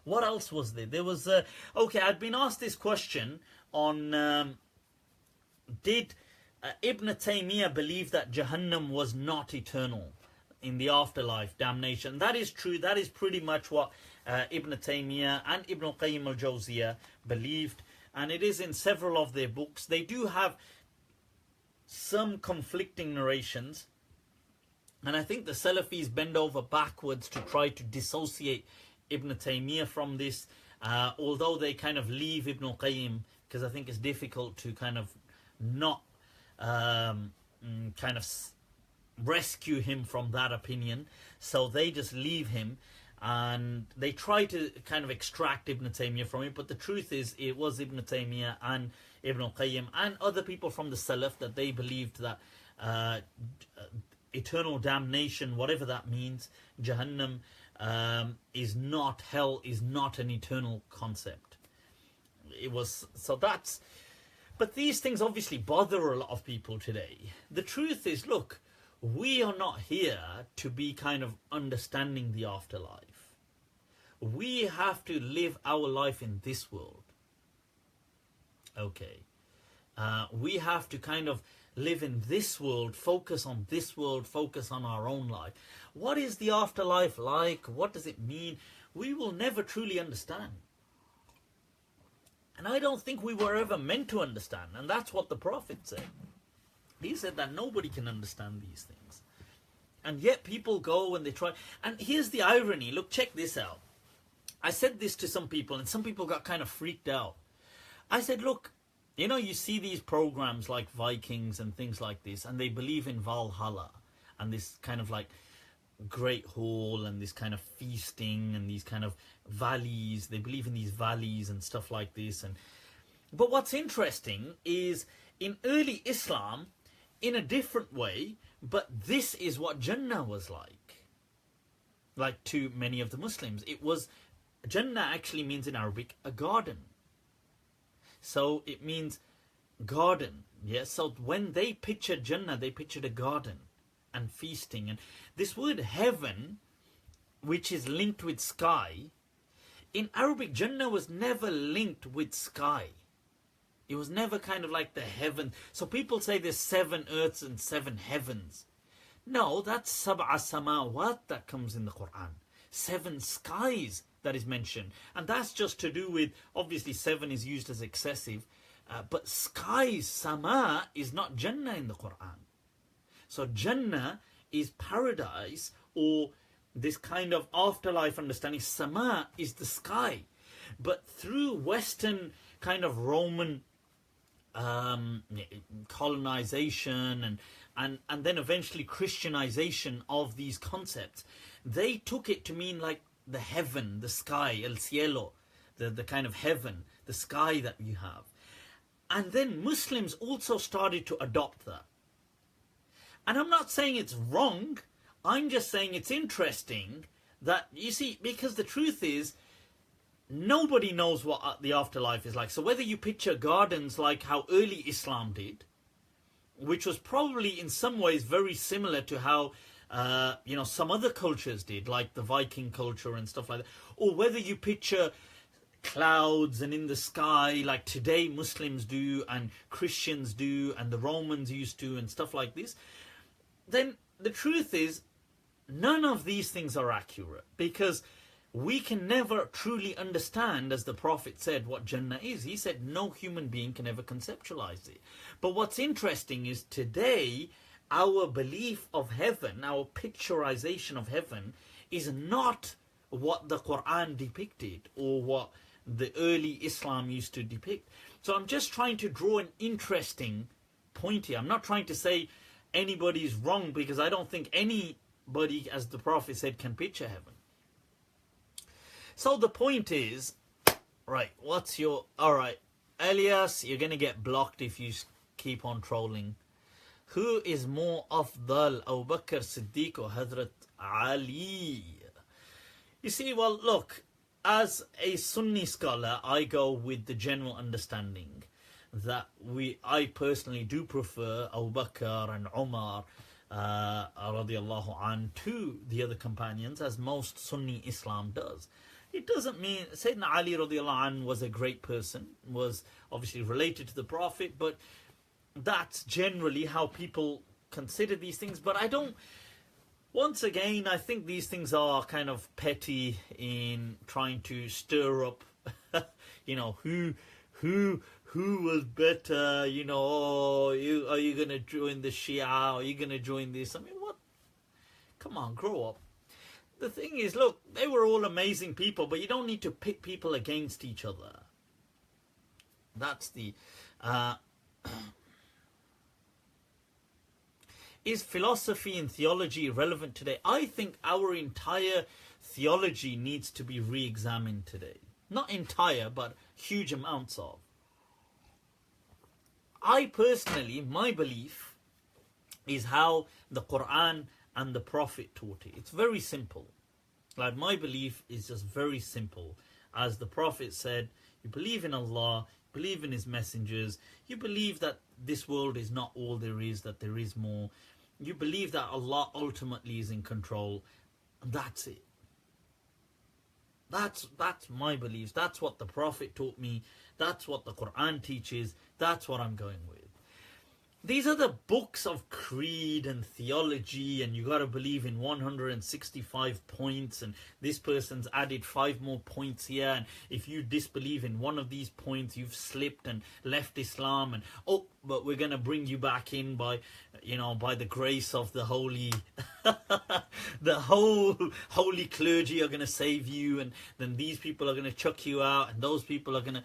What else was there? There was, okay, I'd been asked this question on, did Ibn Taymiyyah believe that Jahannam was not eternal in the afterlife, damnation? That is true. That is pretty much what Ibn Taymiyyah and Ibn Qayyim al-Jawziyah believed. And it is in several of their books. They do have some conflicting narrations. And I think the Salafis bend over backwards to try to dissociate Ibn Taymiyyah from this. Although they kind of leave Ibn Qayyim, because I think it's difficult to kind of not rescue him from that opinion. So they just leave him. And they try to kind of extract Ibn Taymiyyah from it. But the truth is, it was Ibn Taymiyyah and Ibn Qayyim and other people from the Salaf that they believed that eternal damnation, whatever that means, Jahannam, is not, hell is not an eternal concept. It was, so that's, but these things obviously bother a lot of people today. The truth is, look, we are not here to be kind of understanding the afterlife. We have to live our life in this world. Okay. We have to kind of live in this world, focus on this world, focus on our own life. What is the afterlife like? What does it mean? We will never truly understand. And I don't think we were ever meant to understand. And that's what the Prophet said. He said that nobody can understand these things. And yet people go and they try. And here's the irony. Look, check this out. I said this to some people and some people got kind of freaked out. I said, look, you know, you see these programs like Vikings and things like this, and they believe in Valhalla and this kind of like great hall and this kind of feasting and these kind of valleys. They believe in these valleys and stuff like this. But what's interesting is in early Islam, in a different way, but this is what Jannah was like to many of the Muslims. It was, Jannah actually means in Arabic a garden. So it means garden. Yes. So when they pictured Jannah, they pictured a garden. and feasting. And this word heaven, which is linked with sky, in Arabic, Jannah was never linked with sky. It was never kind of like the heaven. So people say there's 7 earths and 7 heavens. No, that's sab'a samawat that comes in the Quran. 7 skies that is mentioned. And that's just to do with, obviously 7 is used as excessive. But skies, sama, is not Jannah in the Quran. So Jannah is paradise, or this kind of afterlife understanding. Sama is the sky. But through Western kind of Roman colonization and then eventually Christianization of these concepts, they took it to mean like the heaven, the sky, el cielo, the kind of heaven, the sky that you have. And then Muslims also started to adopt that. And I'm not saying it's wrong, I'm just saying it's interesting that, you see, because the truth is, nobody knows what the afterlife is like. So whether you picture gardens like how early Islam did, which was probably in some ways very similar to how some other cultures did, like the Viking culture and stuff like that, or whether you picture clouds and in the sky like today Muslims do and Christians do and the Romans used to and stuff like this, then the truth is none of these things are accurate, because we can never truly understand, as the Prophet said, what Jannah is. He said no human being can ever conceptualize it. But what's interesting is today our belief of heaven, our picturization of heaven, is not what the Quran depicted or what the early Islam used to depict. So I'm just trying to draw an interesting point here. I'm not trying to say anybody's wrong, because I don't think anybody, as the Prophet said, can picture heaven. So the point is, right, alright, Elias, you're going to get blocked if you keep on trolling. Who is more afdal, Abu Bakr Siddiq or Hazrat Ali? You see, well, look, as a Sunni scholar, I go with the general understanding that I personally do prefer Abu Bakr and Umar radiallahu an to the other companions, as most Sunni Islam does. It doesn't mean Sayyidina Ali radiallahu an was a great person, was obviously related to the Prophet, but that's generally how people consider these things. But I don't, once again, I think these things are kind of petty in trying to stir up, who was better, are you going to join the Shia, are you going to join this? I mean, what? Come on, grow up. The thing is, look, they were all amazing people, but you don't need to pit people against each other. That's the... Is philosophy and theology relevant today? I think our entire theology needs to be re-examined today. Not entire, but huge amounts of. I personally, my belief is how the Quran and the Prophet taught it. It's very simple. Like, my belief is just very simple. As the Prophet said, you believe in Allah, believe in His messengers, you believe that this world is not all there is, that there is more. You believe that Allah ultimately is in control. That's it. That's my beliefs. That's what the Prophet taught me. That's what the Quran teaches. That's what I'm going with. These are the books of creed and theology, and you got to believe in 165 points, and this person's added 5 more points here, and if you disbelieve in one of these points, you've slipped and left Islam, and but we're going to bring you back in by the grace of the holy the whole holy clergy are going to save you, and then these people are going to chuck you out, and those people are going to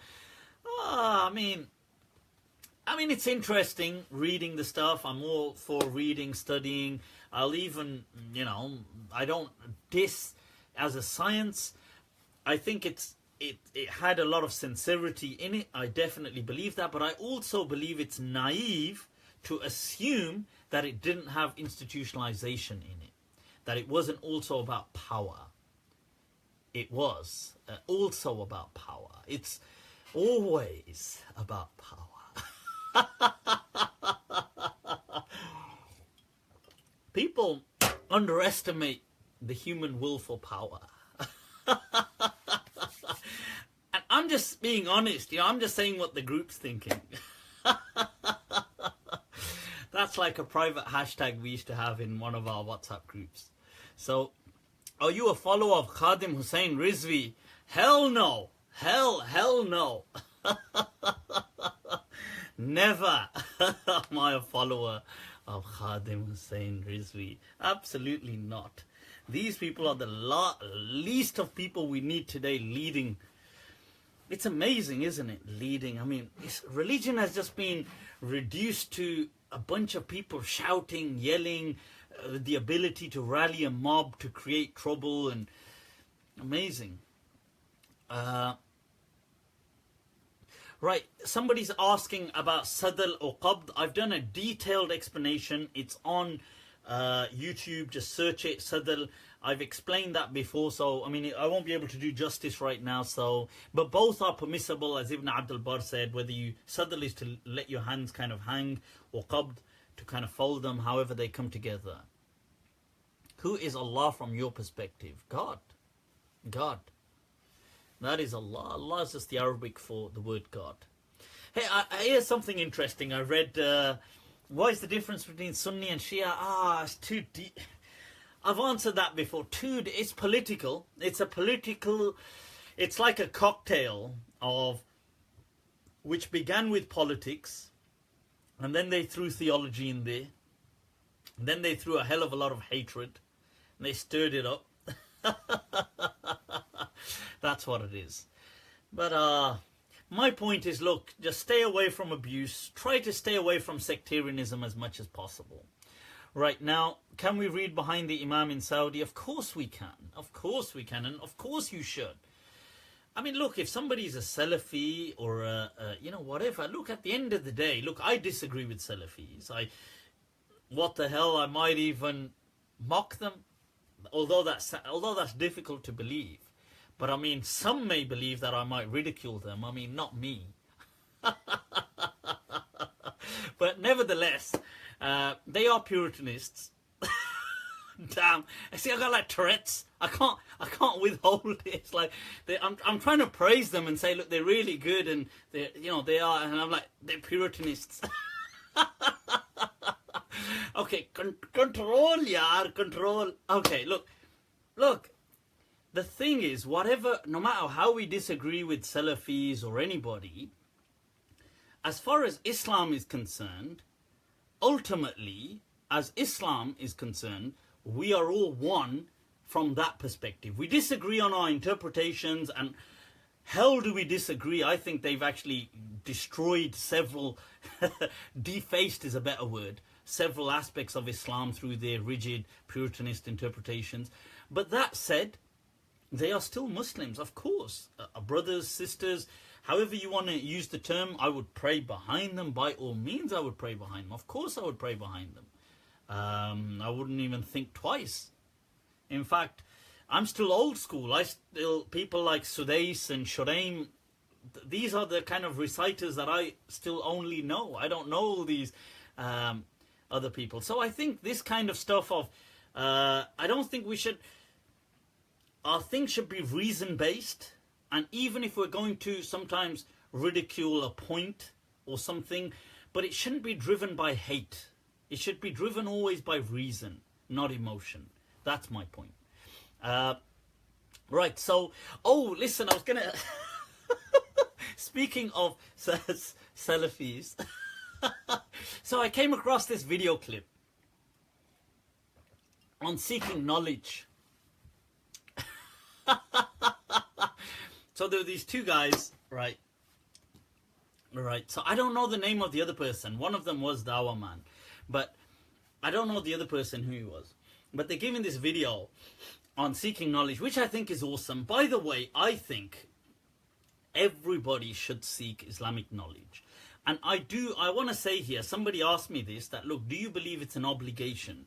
I mean, it's interesting reading the stuff. I'm all for reading, studying. I'll even, I don't diss as a science. I think it had a lot of sincerity in it. I definitely believe that. But I also believe it's naive to assume that it didn't have institutionalization in it. That it wasn't also about power. It was also about power. It's always about power. people underestimate the human will for power. And I'm just being honest, I'm just saying what the group's thinking. That's like a private hashtag we used to have in one of our WhatsApp groups. So, are you a follower of Khadim Hussein Rizvi? Hell no. Hell no. Never am I a follower of Khadim Hussein Rizvi. Absolutely not. These people are the least of people we need today leading. It's amazing, isn't it? Leading. I mean, religion has just been reduced to a bunch of people shouting, yelling, the ability to rally a mob to create trouble, and amazing. Right, somebody's asking about sadl or qabd. I've done a detailed explanation. It's on YouTube. Just search it, sadl. I've explained that before, so I mean I won't be able to do justice right now. So, but both are permissible, as Ibn Abdul Bar said. Whether you sadl is to let your hands kind of hang, or qabd to kind of fold them, however they come together. Who is Allah from your perspective? God. God. That is Allah. Allah is just the Arabic for the word God. Hey, here's something interesting. I read, what is the difference between Sunni and Shia? It's too deep. I've answered that before. It's political. It's like a cocktail of, which began with politics, and then they threw theology in there. And then they threw a hell of a lot of hatred, and they stirred it up. That's what it is. But my point is, look, just stay away from abuse. Try to stay away from sectarianism as much as possible. Right now, can we read behind the Imam in Saudi? Of course we can. Of course we can. And of course you should. I mean, look, if somebody's a Salafi or whatever, look, at the end of the day, look, I disagree with Salafis. What the hell, I might even mock them. Although that's difficult to believe. But I mean, some may believe that I might ridicule them. I mean, not me. But nevertheless, they are Puritanists. Damn. See, I got like Tourette's. I can't withhold it. It's like I'm trying to praise them and say, look, they're really good, and they are, and I'm like, they're Puritanists. Okay, control, yaar, control. Okay, look. The thing is, no matter how we disagree with Salafis or anybody, as far as Islam is concerned, ultimately, as Islam is concerned, we are all one from that perspective. We disagree on our interpretations, and hell do we disagree. I think they've actually destroyed several, defaced is a better word, several aspects of Islam through their rigid Puritanist interpretations. But that said, they are still Muslims, of course. Brothers, sisters, however you want to use the term, I would pray behind them. By all means, I would pray behind them. Of course, I would pray behind them. I wouldn't even think twice. In fact, I'm still old school. People like Sudais and Shuraim, these are the kind of reciters that I still only know. I don't know all these other people. So I think this kind of stuff of, I don't think we should, our things should be reason-based. And even if we're going to sometimes ridicule a point or something, but it shouldn't be driven by hate. It should be driven always by reason, not emotion. That's my point. Right, so, listen, I was going to... Speaking of Salafis, so I came across this video clip on seeking knowledge. So there were these two guys, right? So I don't know the name of the other person. One of them was Dawah Man, but I don't know the other person who he was. But they're giving this video on seeking knowledge, which I think is awesome. By the way, I think everybody should seek Islamic knowledge. And I want to say here, somebody asked me this, that look, do you believe it's an obligation?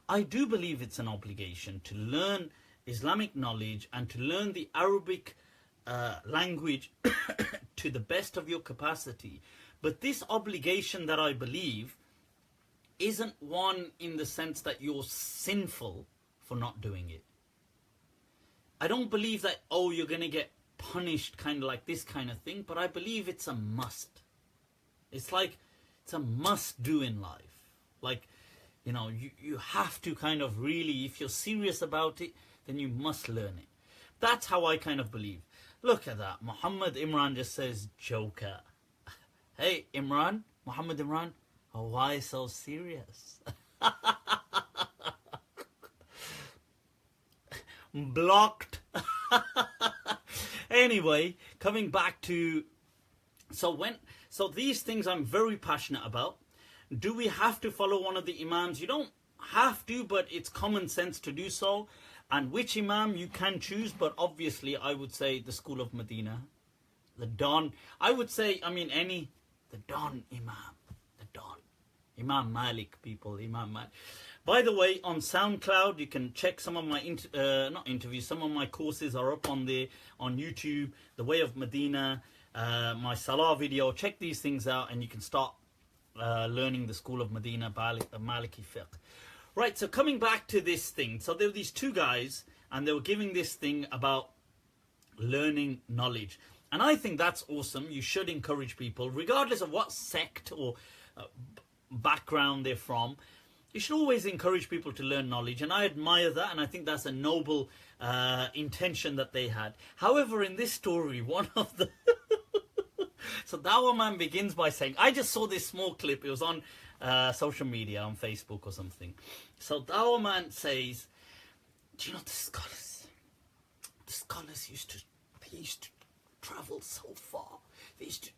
I do believe it's an obligation to learn Islamic knowledge and to learn the Arabic language to the best of your capacity. But this obligation that I believe isn't one in the sense that you're sinful for not doing it. I don't believe that, oh, you're going to get punished kind of like this kind of thing, but I believe it's a must. It's like, it's a must do in life. Like, you know, you have to kind of really, if you're serious about it, then you must learn it. That's how I kind of believe. Look at that. Muhammad Imran just says, joker. Hey, Imran, Muhammad Imran, oh, why so serious? Blocked. Anyway, coming back to, so these things I'm very passionate about. Do we have to follow one of the imams? You don't have to, but it's common sense to do so. And which imam you can choose, but obviously I would say the school of Medina, the Don. I would say, the Don Imam, the Don. Imam Malik, people, Imam Malik. By the way, on SoundCloud, you can check some of my, not interviews, some of my courses are up on there, on YouTube, The Way of Medina, my Salah video. Check these things out and you can start learning the school of Medina, Maliki fiqh. Right, so coming back to this thing. So there were these two guys and they were giving this thing about learning knowledge. And I think that's awesome. You should encourage people, regardless of what sect or background they're from. You should always encourage people to learn knowledge. And I admire that. And I think that's a noble intention that they had. However, in this story, one of the... So Dawah Man begins by saying, I just saw this small clip. It was on social media, on Facebook or something. So Dawah Man says, do you know the scholars? The scholars used to travel so far. They used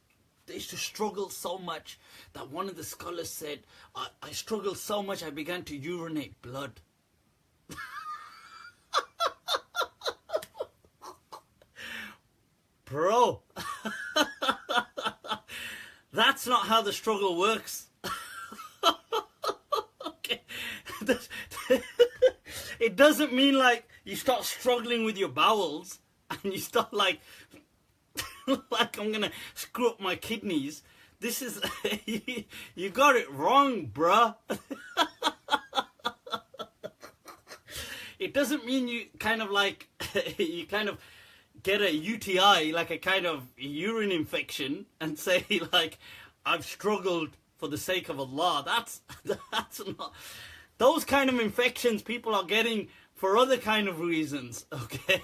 to struggle so much that one of the scholars said, I struggled so much I began to urinate blood. Bro, that's not how the struggle works. Okay. It doesn't mean like you start struggling with your bowels and you start like I'm gonna screw up my kidneys. This is you got it wrong, bruh. It doesn't mean you kind of like you kind of get a UTI, like a kind of urine infection, and say like I've struggled for the sake of Allah. That's not those kind of infections people are getting for other kind of reasons, okay?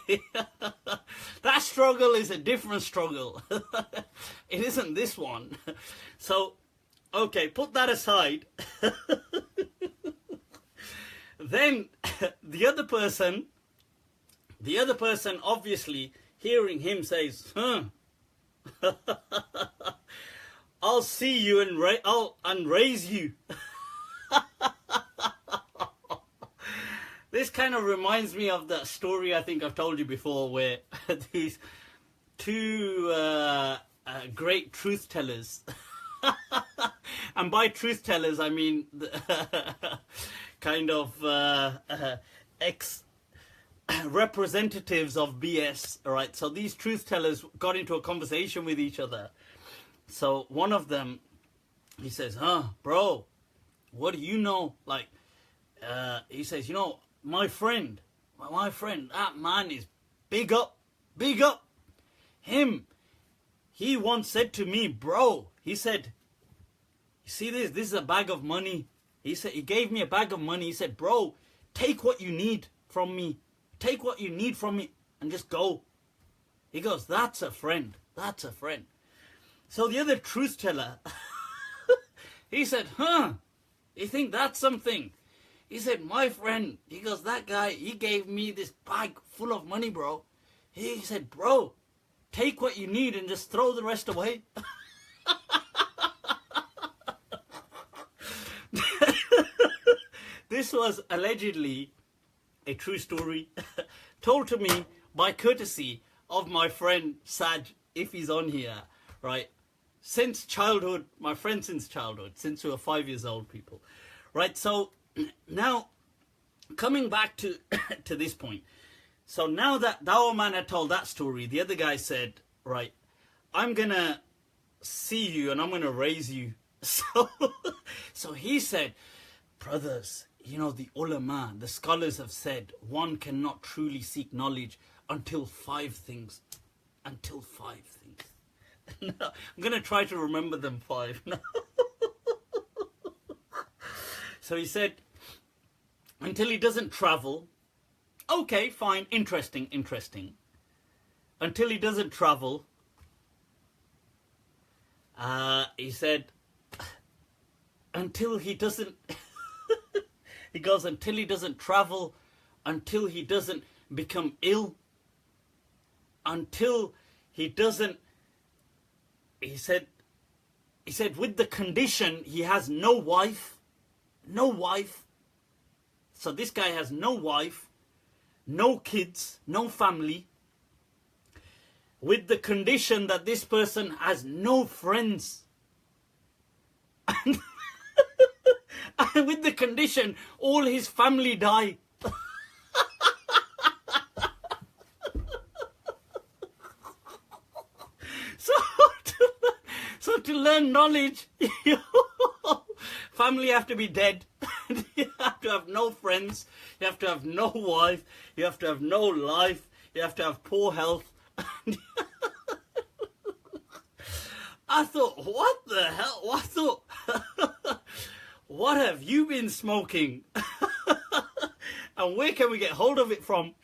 That struggle is a different struggle. It isn't this one. So, okay, put that aside. Then the other person obviously hearing him says, I'll see you and raise you. This kind of reminds me of that story I think I've told you before, where these two great truth tellers, and by truth tellers I mean kind of ex-representatives of BS, right? So these truth tellers got into a conversation with each other. So one of them, he says, bro, what do you know? Like, he says, you know, my friend, that man is big up him. He once said to me, bro, he said, you see this is a bag of money. He said, he gave me a bag of money. He said, bro, take what you need from me. Take what you need from me and just go. He goes, that's a friend. That's a friend. So the other truth teller, he said, you think that's something? He said, my friend, he goes, that guy, he gave me this bag full of money, bro. He said, bro, take what you need and just throw the rest away. This was allegedly a true story told to me by courtesy of my friend Saj, if he's on here, right? Since childhood, my friend since childhood, since we were 5 years old, people, right? So now coming back to to this point, so now that Dawah Man had told that story, the other guy said, right, I'm gonna see you and I'm gonna raise you. So he said, brothers, you know, the ulama, the scholars have said, one cannot truly seek knowledge until 5 things. Until 5 things. No, I'm going to try to remember them 5. No. So he said, until he doesn't travel. Okay, fine, interesting. Until he doesn't travel. He said, until he doesn't, he goes, until he doesn't travel, until he doesn't become ill, until he doesn't, he said, with the condition he has no wife. So this guy has no wife, no kids, no family, with the condition that this person has no friends. And with the condition all his family die. So to learn knowledge, family have to be dead. You have to have no friends. You have to have no wife. You have to have no life. You have to have poor health. I thought, what the hell? What have you been smoking? And where can we get hold of it from?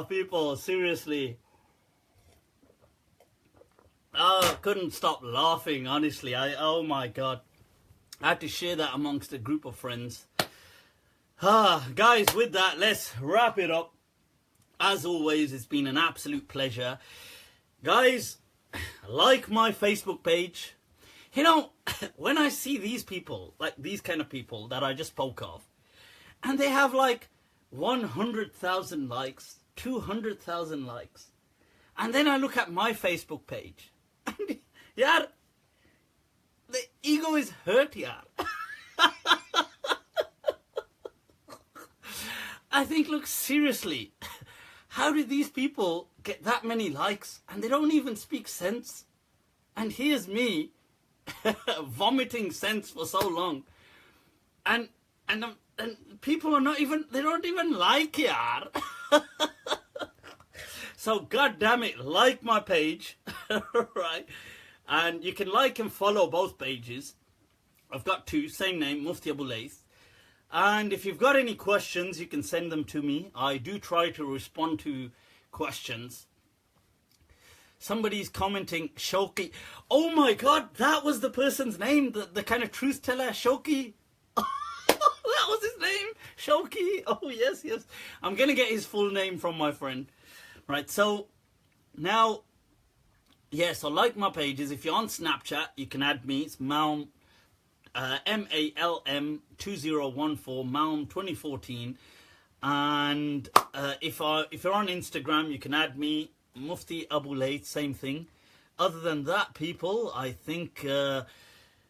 People, seriously. I couldn't stop laughing, honestly. Oh my God. I had to share that amongst a group of friends. Guys, with that, let's wrap it up. As always, it's been an absolute pleasure. Guys, like my Facebook page. You know, when I see these people, like these kind of people that I just spoke of, and they have like 100,000 likes, 200,000 likes, and then I look at my Facebook page, and yaar, the ego is hurt, yaar. I think, look, seriously, how did these people get that many likes and they don't even speak sense? And here's me vomiting sense for so long, and people are not even, they don't even like, yaar. So god damn it, like my page. Right, and you can like and follow both pages. I've got 2, same name, Mufti Abu Layth. And if you've got any questions, you can send them to me. I do try to respond to questions. Somebody's commenting, Shoki. Oh my God, that was the person's name, the kind of truth teller, Shoki. That was his name, Shoki. Oh yes. I'm going to get his full name from my friend. Right, so now, yeah, so like my pages. If you're on Snapchat, you can add me. It's Malm, MALM 2014, Malm 2014. And if you're on Instagram, you can add me, Mufti Abu Layth, same thing. Other than that, people, I think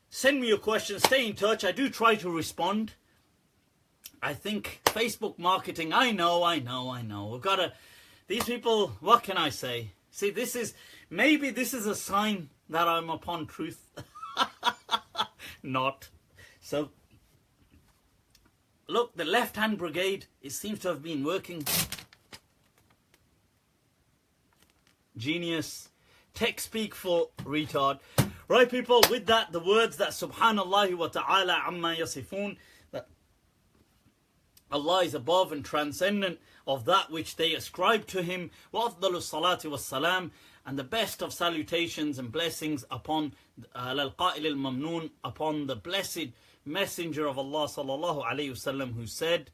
send me your questions, stay in touch. I do try to respond. I think Facebook marketing, I know. We've got to, these people, what can I say? See, maybe this is a sign that I'm upon truth. Not. So, look, the left-hand brigade, it seems to have been working. Genius. Tech speak for retard. Right, people, with that, the words that Subhanallah wa ta'ala amma yasifun, that Allah is above and transcendent of that which they ascribe to Him. Wa afdalu salati wa salam, and the best of salutations and blessings upon al-qa'il al-mamnoon, upon the blessed messenger of Allah sallallahu alayhi wasallam, who said,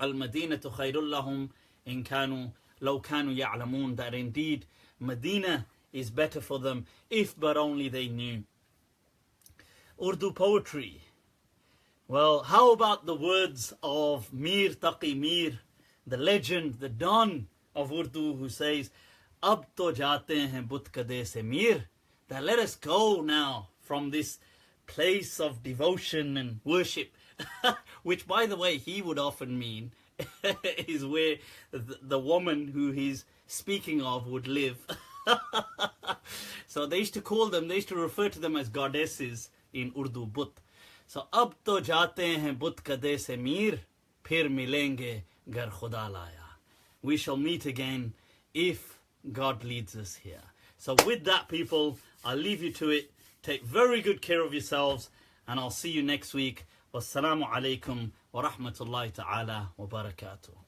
al-madinatu khayrul lahum in kanu law kanu ya'lamun, that indeed Medina is better for them if but only they knew. Urdu poetry. Well, how about the words of Mir Taqi Mir, the legend, the don of Urdu, who says, Ab to jate hain but kade se mir, that let us go now from this place of devotion and worship, which, by the way, he would often mean is where the woman who he's speaking of would live. So they used to refer to them as goddesses, in Urdu but. So ab to jate hain but kade se mir, phir milenge gar khuda laya. We shall meet again if God leads us here. So with that, people, I'll leave you to it. Take very good care of yourselves, and I'll see you next week. Wassalamu alaikum wa rahmatullahi ta'ala wa barakatuh.